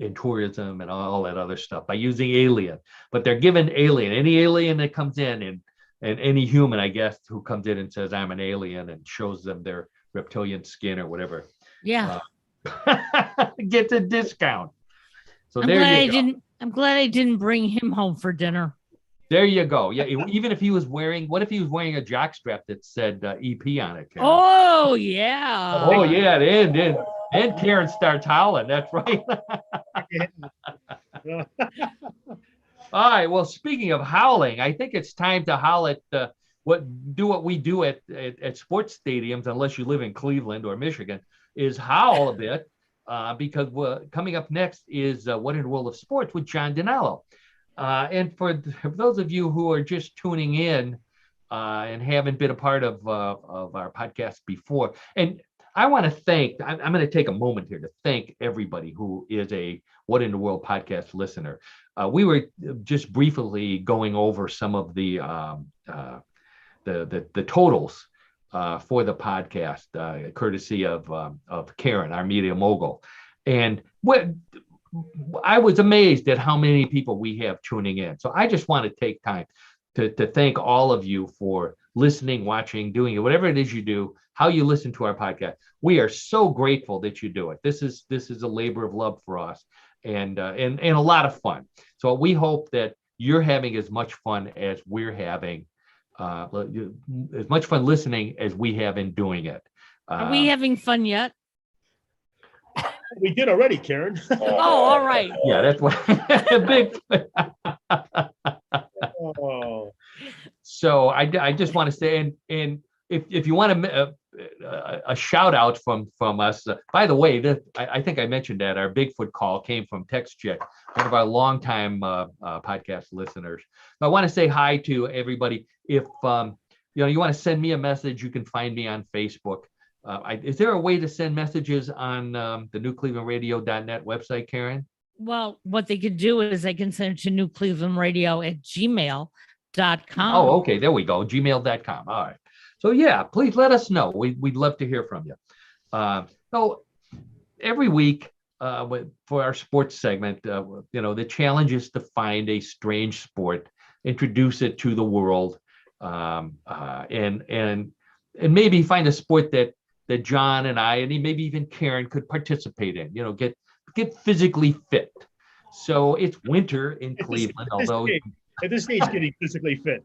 in tourism and all that other stuff by using alien. But they're given any alien that comes in, and any human, I guess, who comes in and says, I'm an alien, and shows them their reptilian skin or whatever. Yeah. Gets a discount. So I'm glad I didn't bring him home for dinner. There you go. Yeah, even if he was wearing, what if he was wearing a jockstrap that said EP on it? Karen? Oh, yeah. Oh, yeah. Then Karen starts howling. That's right. All right. Well, speaking of howling, I think it's time to howl at what we do at sports stadiums, unless you live in Cleveland or Michigan, is howl a bit, because coming up next is What in the World of Sports with John Dinallo. And for those of you who are just tuning in and haven't been a part of our podcast before, and I want to thank, I'm going to take a moment here to thank everybody who is a What in the World podcast listener. We were just briefly going over some of the totals for the podcast, courtesy of Karen, our media mogul. And I was amazed at how many people we have tuning in. So I just want to take time to thank all of you for listening, watching, doing it, whatever it is you do, how you listen to our podcast. We are so grateful that you do it. This is a labor of love for us, and a lot of fun. So we hope that you're having as much fun as we're having, as much fun listening as we have in doing it. Are we having fun yet? We did already, Karen. Oh, all right. Yeah, that's what big. Oh. So I just want to say, and if you want a shout out from us, by the way, I think I mentioned that our Bigfoot call came from Text Chick, one of our longtime podcast listeners. So I want to say hi to everybody. If you want to send me a message, you can find me on Facebook. Is there a way to send messages on the newclevelandradio.net website, Karen? Well, what they could do is they can send it to newclevelandradio@gmail.com. Oh, okay. There we go. Gmail.com. All right. So yeah, please let us know. We'd love to hear from you. So every week for our sports segment, the challenge is to find a strange sport, introduce it to the world, and maybe find a sport that John and I, and maybe even Karen could participate in, get physically fit. So it's winter in Cleveland, at this stage, getting physically fit.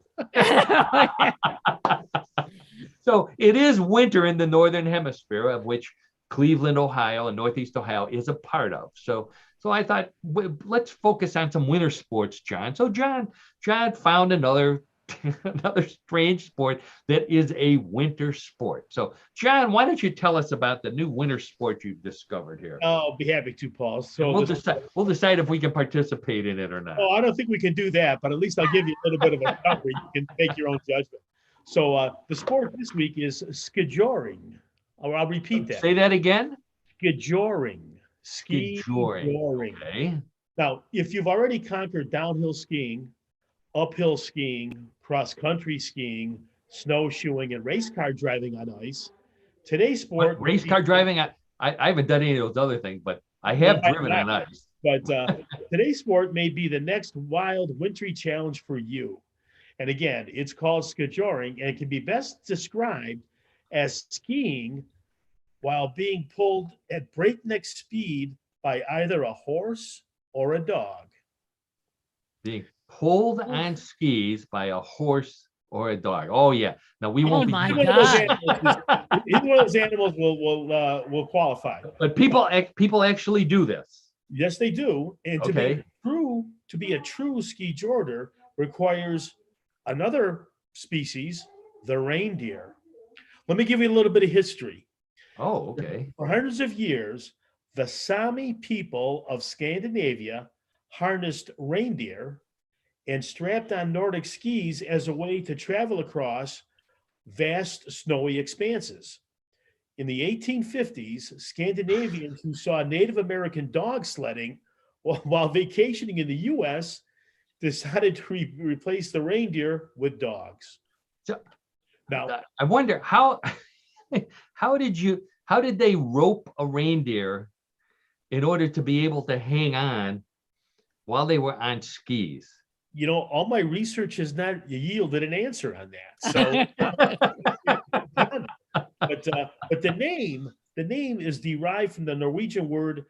So it is winter in the Northern Hemisphere, of which Cleveland, Ohio, and Northeast Ohio is a part of. So I thought, let's focus on some winter sports, John. So John found another strange sport that is a winter sport. So John, why don't you tell us about the new winter sport you've discovered here? I'll be happy to, Paul. So we'll decide if we can participate in it or not. Oh, I don't think we can do that, but at least I'll give you a little bit of a cover. You can make your own judgment. So the sport this week is skijoring. I'll repeat that. Say that again. Skijoring. Skijoring. Okay. Now, if you've already conquered downhill skiing, uphill skiing, cross-country skiing, snowshoeing, and race car driving on ice, today's sport... Race car driving? I haven't done any of those other things, but I have driven on ice. But today's sport may be the next wild wintry challenge for you. And again, it's called skijoring, and it can be best described as skiing while being pulled at breakneck speed by either a horse or a dog. Being pulled on skis by a horse or a dog. Oh yeah. Now we won't. Oh my God! Either one of those animals will qualify. But people actually do this. Yes, they do. And to be a true ski jorder requires another species, the reindeer. Let me give you a little bit of history. Oh, okay. For hundreds of years, the Sami people of Scandinavia harnessed reindeer and strapped on Nordic skis as a way to travel across vast snowy expanses. In the 1850s, Scandinavians who saw Native American dog sledding while vacationing in the U.S. decided to replace the reindeer with dogs. So, now, I wonder how did they rope a reindeer in order to be able to hang on while they were on skis? All my research has not yielded an answer on that. So, but the name is derived from the Norwegian word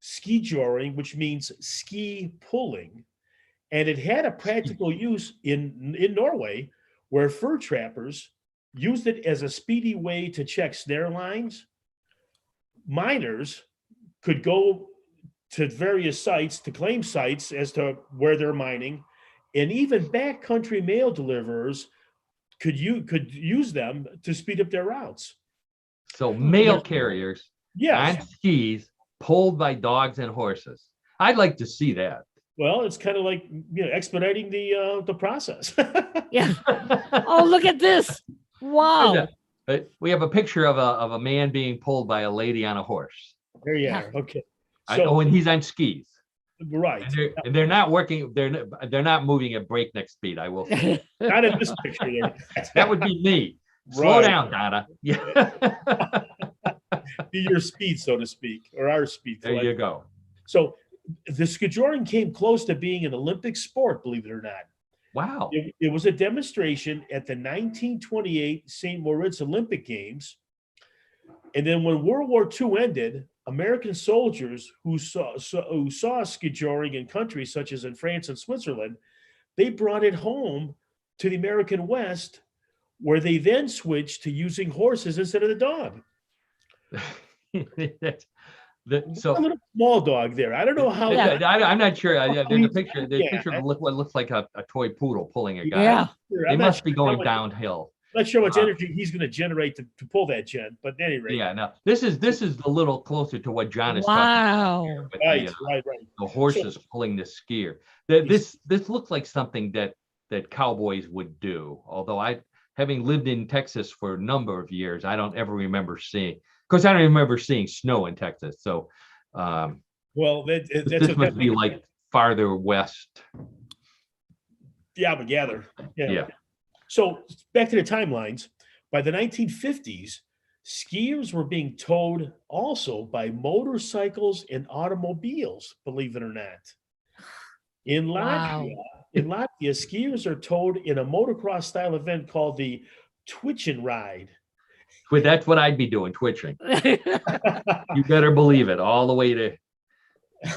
skijoring, which means ski pulling, and it had a practical use in Norway, where fur trappers used it as a speedy way to check snare lines. Miners could go to various sites to claim sites as to where they're mining, and even backcountry mail deliverers could use them to speed up their routes. So mail carriers on skis pulled by dogs and horses. I'd like to see that. Well, it's kind of like expediting the process. Yeah. Oh, look at this! Wow. We have a picture of a man being pulled by a lady on a horse. There you are. Okay. And he's on skis. Right. And they're not working. They're not moving at breakneck speed. I will say. Not in this picture. That would be me. Slow down, Donna. Yeah. Be your speed, so to speak, or our speed. There you go. So the skijoring came close to being an Olympic sport, believe it or not. Wow. It was a demonstration at the 1928 St. Moritz Olympic Games. And then when World War II ended, American soldiers who saw skijoring in countries such as in France and Switzerland, they brought it home to the American West, where they then switched to using horses instead of the dog. So a little small dog there. I don't know how. I'm not sure. There's a picture. There's a picture of what looks like a toy poodle pulling a guy. Yeah. They must be going downhill. I'm not sure how much energy he's going to generate to pull that Jen, but at any rate. Yeah, no, this is a little closer to what John is talking about. Right. The horses pulling the skier. This looks like something that cowboys would do. Although having lived in Texas for a number of years, I don't ever remember seeing. Because I don't remember seeing snow in Texas. So, this must be like farther west. Yeah, but gather. Yeah. So back to the timelines. By the 1950s, skiers were being towed also by motorcycles and automobiles, believe it or not. In Latvia, skiers are towed in a motocross style event called the Twitch and Ride. But that's what I'd be doing, twitching. You better believe it, all the way to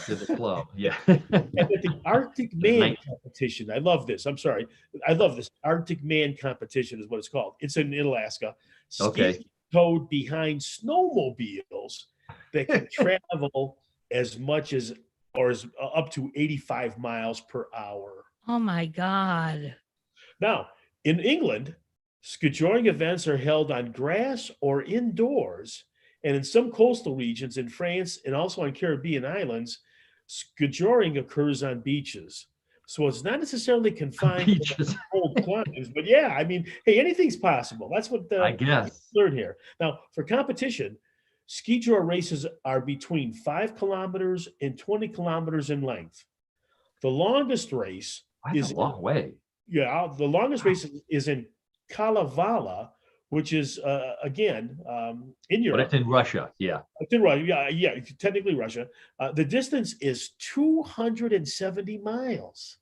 the club. Yeah. And at the Arctic Man competition, I love this. I'm sorry. I love this. Arctic Man competition is what it's called. It's in Alaska. Okay. Skiers towed behind snowmobiles that can travel as much as up to 85 miles per hour. Oh my God. Now, in England, skijoring events are held on grass or indoors, and in some coastal regions in France and also on Caribbean islands, skijoring occurs on beaches. So it's not necessarily confined to cold climes, but yeah, I mean, hey, anything's possible. That's what I guess learned here. Now, for competition, skijoring races are between 5 kilometers and 20 kilometers in length. The longest race is a long way. Yeah, the longest race is in Kalevala, which is again in Europe. But it's in Russia, yeah. It's in Russia, yeah, technically Russia. The distance is 270 miles.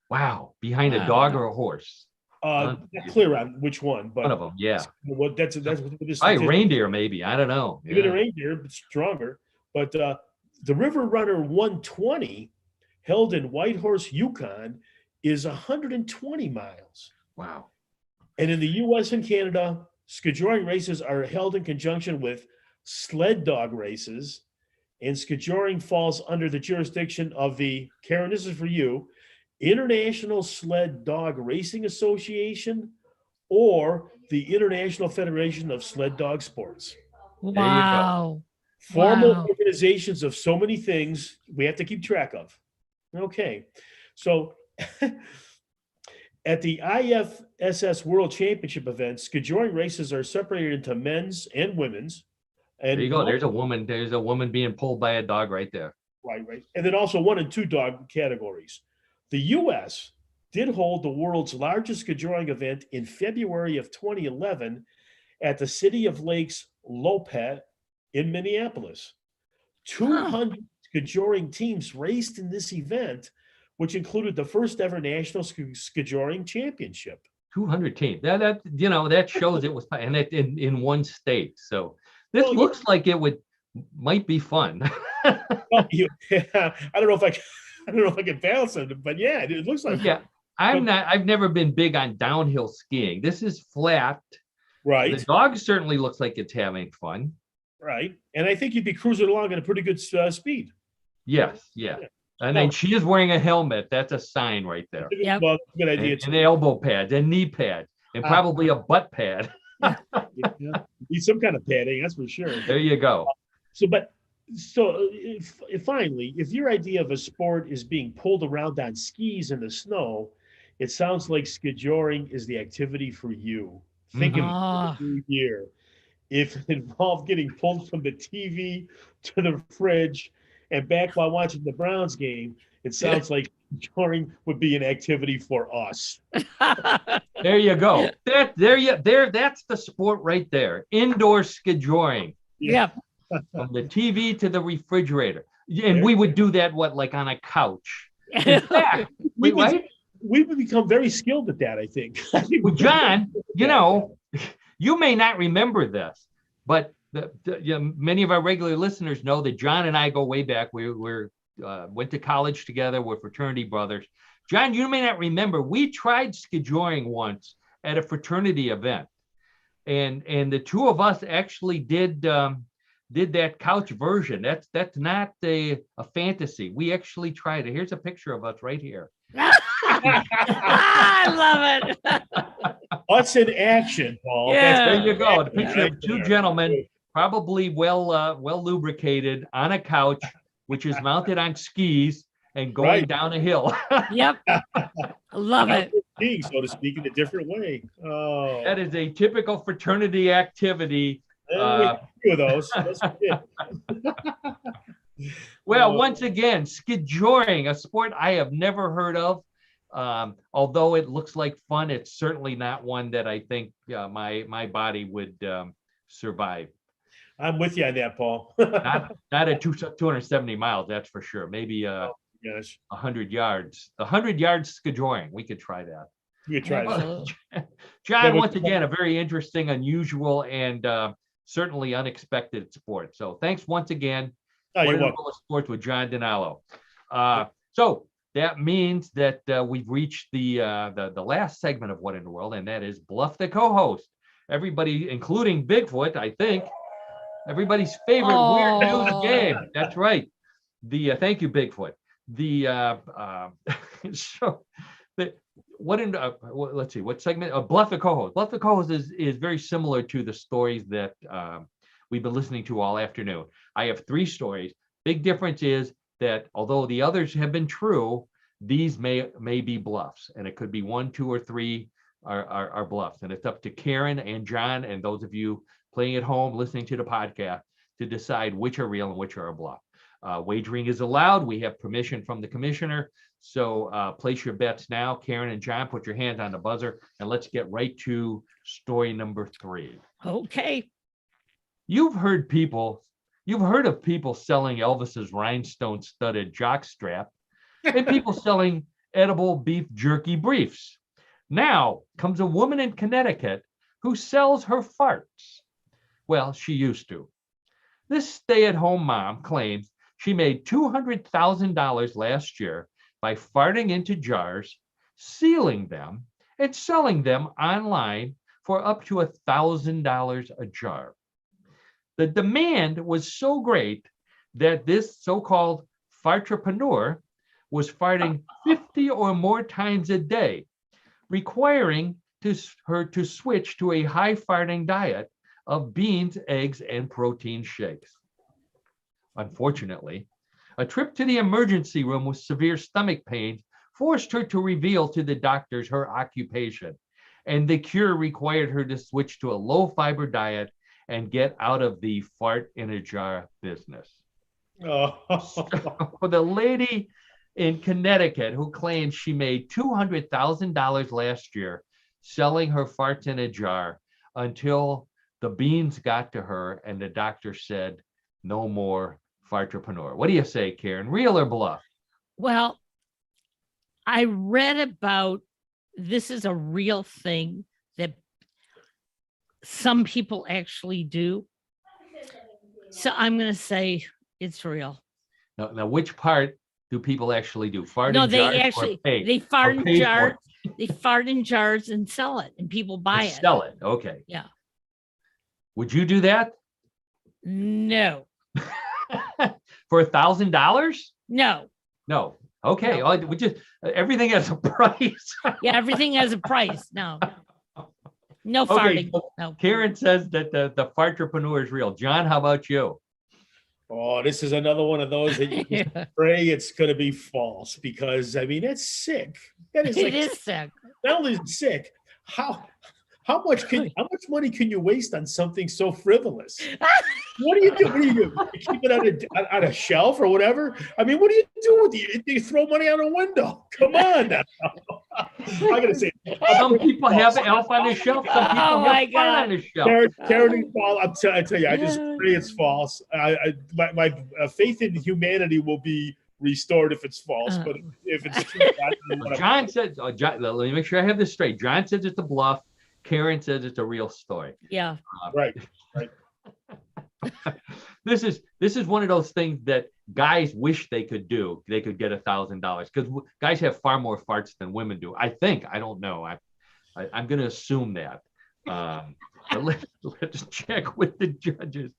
Wow, behind a dog or a horse? Not clear on which one, but one of them, yeah. What that's what this probably reindeer, maybe. I don't know. Maybe the reindeer, but stronger. But the River Runner 120, held in Whitehorse, Yukon, is 120 miles. Wow. And in the U.S. and Canada, skijoring races are held in conjunction with sled dog races, and skijoring falls under the jurisdiction of the, Karen, this is for you, International Sled Dog Racing Association or the International Federation of Sled Dog Sports. Wow. Formal organizations of so many things we have to keep track of. Okay. So at the IFSS World Championship events, skijoring races are separated into men's and women's. And there you go. There's a woman. There's a woman being pulled by a dog right there. Right. And then also 1 and 2 dog categories. The U.S. did hold the world's largest skijoring event in February of 2011 at the City of Lakes Loch in Minneapolis. 200 skijoring teams raced in this event, which included the first ever national skijoring championship. 200 teams. That shows it was, and it in one state. So this looks like it might be fun. I don't know if I can balance it, but yeah, it looks like. Yeah, I've never been big on downhill skiing. This is flat. Right. The dog certainly looks like it's having fun. Right, and I think you'd be cruising along at a pretty good speed. Yes, yeah. And then she is wearing a helmet. That's a sign right there. Yep. Well, good idea. And elbow pads and knee pads and probably a butt pad. Need some kind of padding, that's for sure. There you go. Finally, if your idea of a sport is being pulled around on skis in the snow, it sounds like skijoring is the activity for you. Think of it here. If it involved getting pulled from the TV to the fridge and back while watching the Browns game, it sounds like skijoring would be an activity for us. There you go. That's the sport right there. Indoor skijoring. Yeah. From the TV to the refrigerator. And we would do that, like on a couch. In fact, we've become very skilled at that, I think. Well, John, you know, you may not remember this, but many of our regular listeners know that John and I go way back. We went to college together. We're fraternity brothers. John, you may not remember, we tried skijoring once at a fraternity event, and the two of us actually did that couch version. That's not a fantasy. We actually tried it. Here's a picture of us right here. I love it. Us in action, Paul. Yeah. There you go. The picture Right of two there. gentlemen, probably well lubricated, on a couch, which is mounted on skis and going Right. down a hill. Yep. I love it. Skiing, so to speak, in a different way. Oh, That is a typical fraternity activity. we had a few of those. Yes, we did. Well, once again, skijoring, a sport I have never heard of. Although it looks like fun, it's certainly not one that I think my body would survive. I'm with you on that, Paul. Not at 270 miles, that's for sure. Maybe Yes, 100 yards. 100 yards skijoring. We could try that. we could try that. Absolutely. John, once again, a very interesting, unusual, and certainly unexpected sport. So thanks once again. Oh, What you're in the welcome. World of Sports with John Dinalo. So that means that we've reached the last segment of What in the World, and that is Bluff the co-host. Everybody, including Bigfoot, I think, everybody's favorite weird news game. That's right. Thank you, Bigfoot. So let's see, what segment? Bluff the co-host. Bluff the co-host is very similar to the stories that we've been listening to all afternoon. I have 3 stories. Big difference is that although the others have been true, these may be bluffs, and it could be 1, 2, or 3 are bluffs. And it's up to Karen and John and those of you playing at home, listening to the podcast, to decide which are real and which are a bluff. Wagering is allowed. We have permission from the commissioner. So place your bets now. Karen and John, put your hands on the buzzer, and let's get right to story number 3. Okay. You've heard of people selling Elvis's rhinestone-studded jockstrap, and people selling edible beef jerky briefs. Now comes a woman in Connecticut who sells her farts. Well, she used to. This stay-at-home mom claims she made $200,000 last year by farting into jars, sealing them, and selling them online for up to $1,000 a jar. The demand was so great that this so-called fartrepreneur was farting 50 or more times a day, requiring her to switch to a high farting diet of beans, eggs, and protein shakes. Unfortunately, a trip to the emergency room with severe stomach pains forced her to reveal to the doctors her occupation, and the cure required her to switch to a low-fiber diet and get out of the fart in a jar business. For the lady in Connecticut who claims she made $200,000 last year selling her farts in a jar until the beans got to her and the doctor said, no more fartrepreneur. What do you say, Karen? Real or bluff? Well, I read about this is a real thing that some people actually do. So I'm going to say it's real. Now, which part do people actually do? Fart No, in they jars actually or pay? they fart Or in pay for jars. it? They fart in jars and sell it, and people buy it. Sell it. Okay. Yeah. Would you do that No. for $1,000? No. No. Okay. No. We just everything has a price. Yeah, everything has a price. No. No Okay, farting. so No. Karen says that the fartrepreneur is real. John, how about you? Oh, this is another one of those that you just Yeah. pray it's going to be false, because I mean that's sick. That is It like, is sick. not only is it sick, how much money can you waste on something so frivolous? What do you do? What do you do? You keep it on a shelf or whatever? I mean, what do you do with it? You throw money out a window? Come on now. I gotta say, Some people have elf on the shelf. Some people Oh my have fart on God. the shelf. Karen and Paul, I tell you, I just pray it's false. My faith in humanity will be restored if it's false, but if it's true, I don't know what John says, John, let me make sure I have this straight. John says it's a bluff. Karen says it's a real story. Yeah. right. This is one of those things that guys wish they could do. They could get $1,000 because guys have far more farts than women do. I think. I don't know. I'm going to assume that. But let's check with the judges,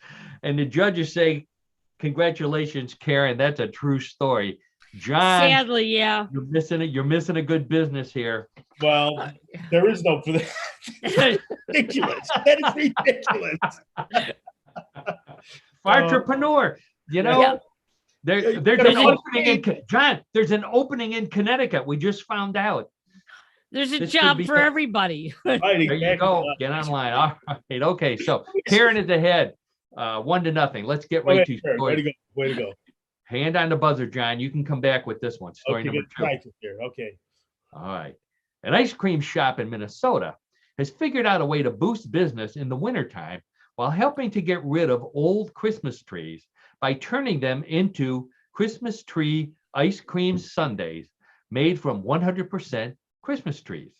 and the judges say, "Congratulations, Karen. That's a true story." John, Sadly, yeah. you're missing it. You're missing a good business here. Well, there is no for that. Ridiculous. That is ridiculous. Entrepreneur, you know. Yeah. There's an opening in John. There's an opening in Connecticut. We just found out. There's a This could job be for good. everybody. Right, There you exactly. go. Get online. All right. Okay. So Karen is ahead, 1-0. Let's get right to Way story. to go. Way to go. Hand on the buzzer, John. You can come back with this one. Story Okay, number good 2. practice here. Okay. All right. An ice cream shop in Minnesota has figured out a way to boost business in the wintertime while helping to get rid of old Christmas trees by turning them into Christmas tree ice cream sundaes made from 100% Christmas trees.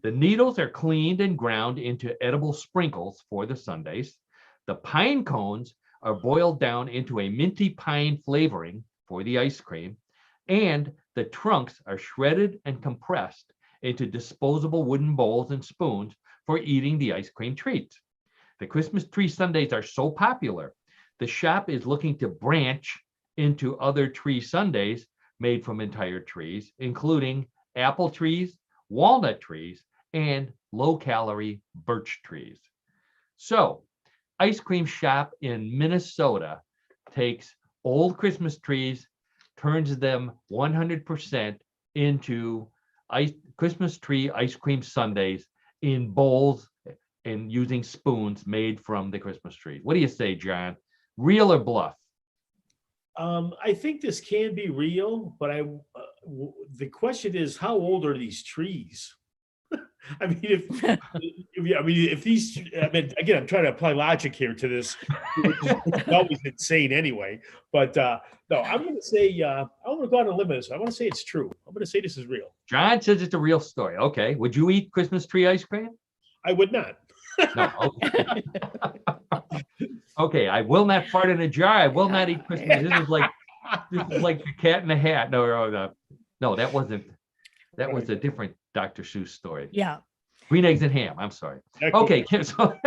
The needles are cleaned and ground into edible sprinkles for the sundaes. The pine cones are boiled down into a minty pine flavoring for the ice cream, and the trunks are shredded and compressed into disposable wooden bowls and spoons for eating the ice cream treats. The Christmas tree sundaes are so popular, the shop is looking to branch into other tree sundaes made from entire trees, including apple trees, walnut trees, and low-calorie birch trees. So, ice cream shop in Minnesota takes old Christmas trees, turns them 100% into Christmas tree ice cream sundaes in bowls and using spoons made from the Christmas tree. What do you say, John? Real or bluff? I think this can be real, but the question is, how old are these trees? I mean, if these, again, I'm trying to apply logic here to this, which is always insane anyway. But no, I'm going to say, I want to go on a limb. I want to say it's true. I'm going to say this is real. John says it's a real story. Okay. Would you eat Christmas tree ice cream? I would not. No. Okay. Okay. I will not fart in a jar. I will not eat Christmas. This is like the Cat in the Hat. No, that wasn't. That was a different Dr. Seuss story. Yeah. Green eggs and ham. I'm sorry. Okay. So,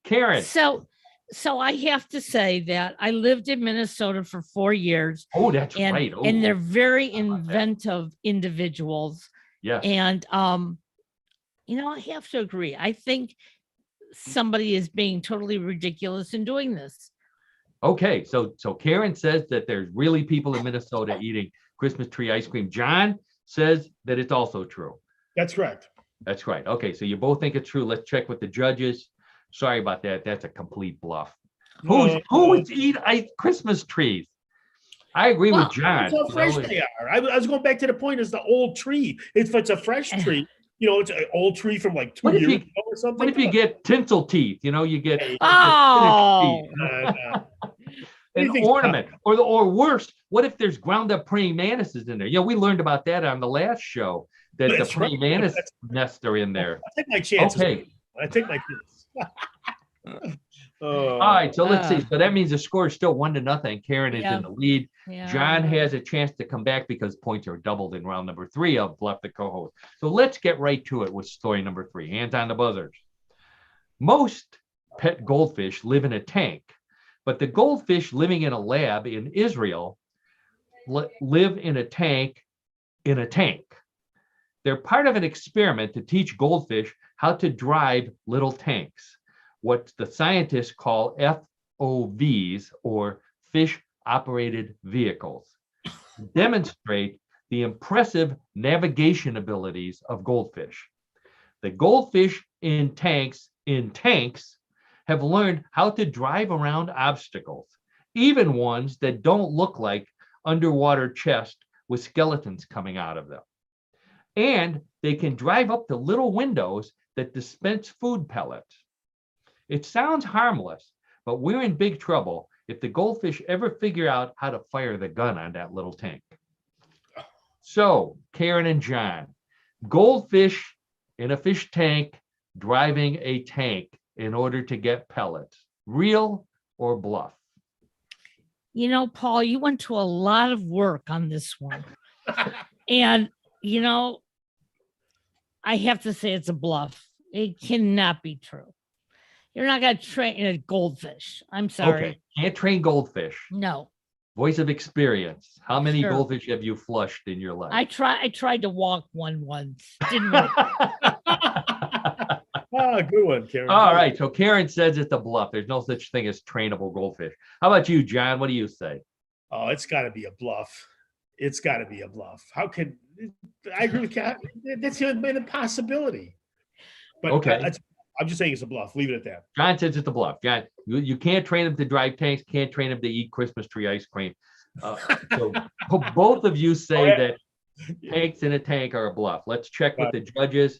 Karen. So I have to say that I lived in Minnesota for 4 years. Oh, that's and, right. Oh, and they're very inventive individuals. yes. And I have to agree. I think somebody is being totally ridiculous in doing this. Okay. So Karen says that there's really people in Minnesota eating Christmas tree ice cream. John says that it's also true. That's correct. That's right. Okay. So you both think it's true. Let's check with the judges. Sorry about that. That's a complete bluff. Who would eat Christmas trees? I agree with John. That's how fresh they are. I was going back to the point, is the old tree. If it's a fresh tree, it's an old tree from like 2 years ago or something. What if you get tinsel teeth? You get Oh, an ornament, or worse, what if there's ground up praying mantises in there? We learned about that on the last show, that the praying mantis nests are in there. I take my chances. Okay. I take my chances. All right, so let's see. So that means the score is still 1-0. Karen is in the lead. yeah. John has a chance to come back because points are doubled in round number 3 of Bluff the co-host. So let's get right to it with story number 3. Hands on the buzzers. Most pet goldfish live in a tank, but the goldfish living in a lab in Israel live in a tank in a tank. They're part of an experiment to teach goldfish how to drive little tanks, what the scientists call FOVs, or fish-operated vehicles, to demonstrate the impressive navigation abilities of goldfish. The goldfish in tanks have learned how to drive around obstacles, even ones that don't look like underwater chests with skeletons coming out of them. And they can drive up to little windows that dispense food pellets. It sounds harmless, but we're in big trouble if the goldfish ever figure out how to fire the gun on that little tank. So, Karen and John, goldfish in a fish tank driving a tank in order to get pellets, real or bluff? You know, Paul, you went to a lot of work on this one. And, you know, I have to say it's a bluff. It cannot be true. You're not going to train a goldfish. I'm sorry. Okay, can't train goldfish. No. Voice of experience. How many Sure. goldfish have you flushed in your life? I tried to walk one once. Didn't work. Good one, Karen. All right. So Karen says it's a bluff. There's no such thing as trainable goldfish. How about you, John? What do you say? Oh, it's got to be a bluff. It's got to be a bluff. How could I agree with Kat? That's an impossibility. But Okay. I'm just saying it's a bluff. Leave it at that. John says it's a bluff. John, you can't train them to drive tanks. Can't train them to eat Christmas tree ice cream. So both of you say that tanks in a tank are a bluff. Let's check with the judges.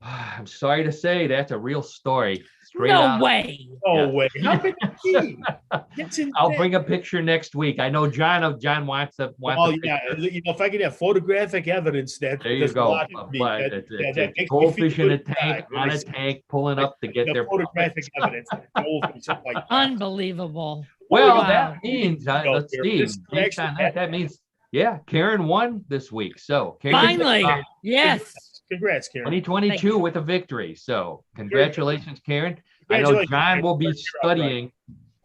I'm sorry to say that's a real story. Straight No out. way. No way. How could it be? That's I'll insane. bring a picture next week. I know John wants a Oh picture. yeah, you know, if I can have photographic evidence that There you there's a go. lot of me, But that it's makes me goldfish feel in a good tank, inside when on I a see tank, pulling up to get the their photographic evidence. That goldfish, something like that. Unbelievable. Well, Wow. that means let's Here, see. this Based on that means Karen won this week. So Karen, Finally. Yes. Congrats, Karen. 2022 with a victory. So congratulations, Karen. I know Congratulations, John Karen. will be You're up, right? studying.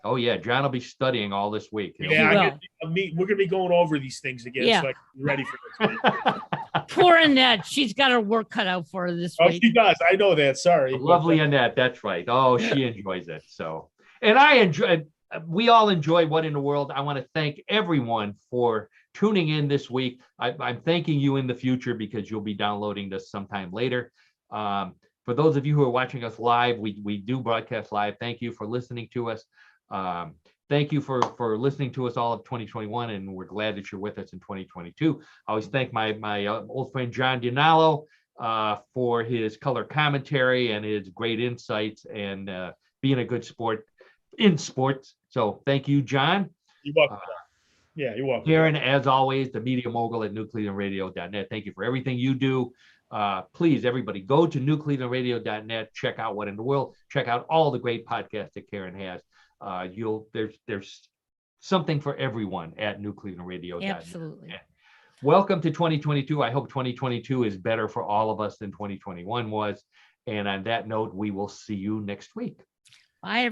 Oh yeah, John will be studying all this week. Yeah, will. we're gonna be going over these things again, Yeah. so I can be ready for next week. Poor Annette. She's got her work cut out for her this Oh, week. she does. I know that. Sorry. Lovely Annette, that's right. Oh, she enjoys it. So, and I enjoy. We all enjoy What in the World. I want to thank everyone for tuning in this week. I'm thanking you in the future because you'll be downloading this sometime later. For those of you who are watching us live, we do broadcast live. Thank you for listening to us. Thank you for listening to us all of 2021, and we're glad that you're with us in 2022. I always thank my old friend John Dinalo for his color commentary and his great insights and being a good sport in sports. So thank you, John. You're welcome. Yeah, you're welcome. Karen, as always, the media mogul at newclevelandradio.net. Thank you for everything you do. Please, everybody, go to newclevelandradio.net. Check out What in the World. Check out all the great podcasts that Karen has. There's something for everyone at newclevelandradio.net. Absolutely. Welcome to 2022. I hope 2022 is better for all of us than 2021 was. And on that note, we will see you next week. Bye.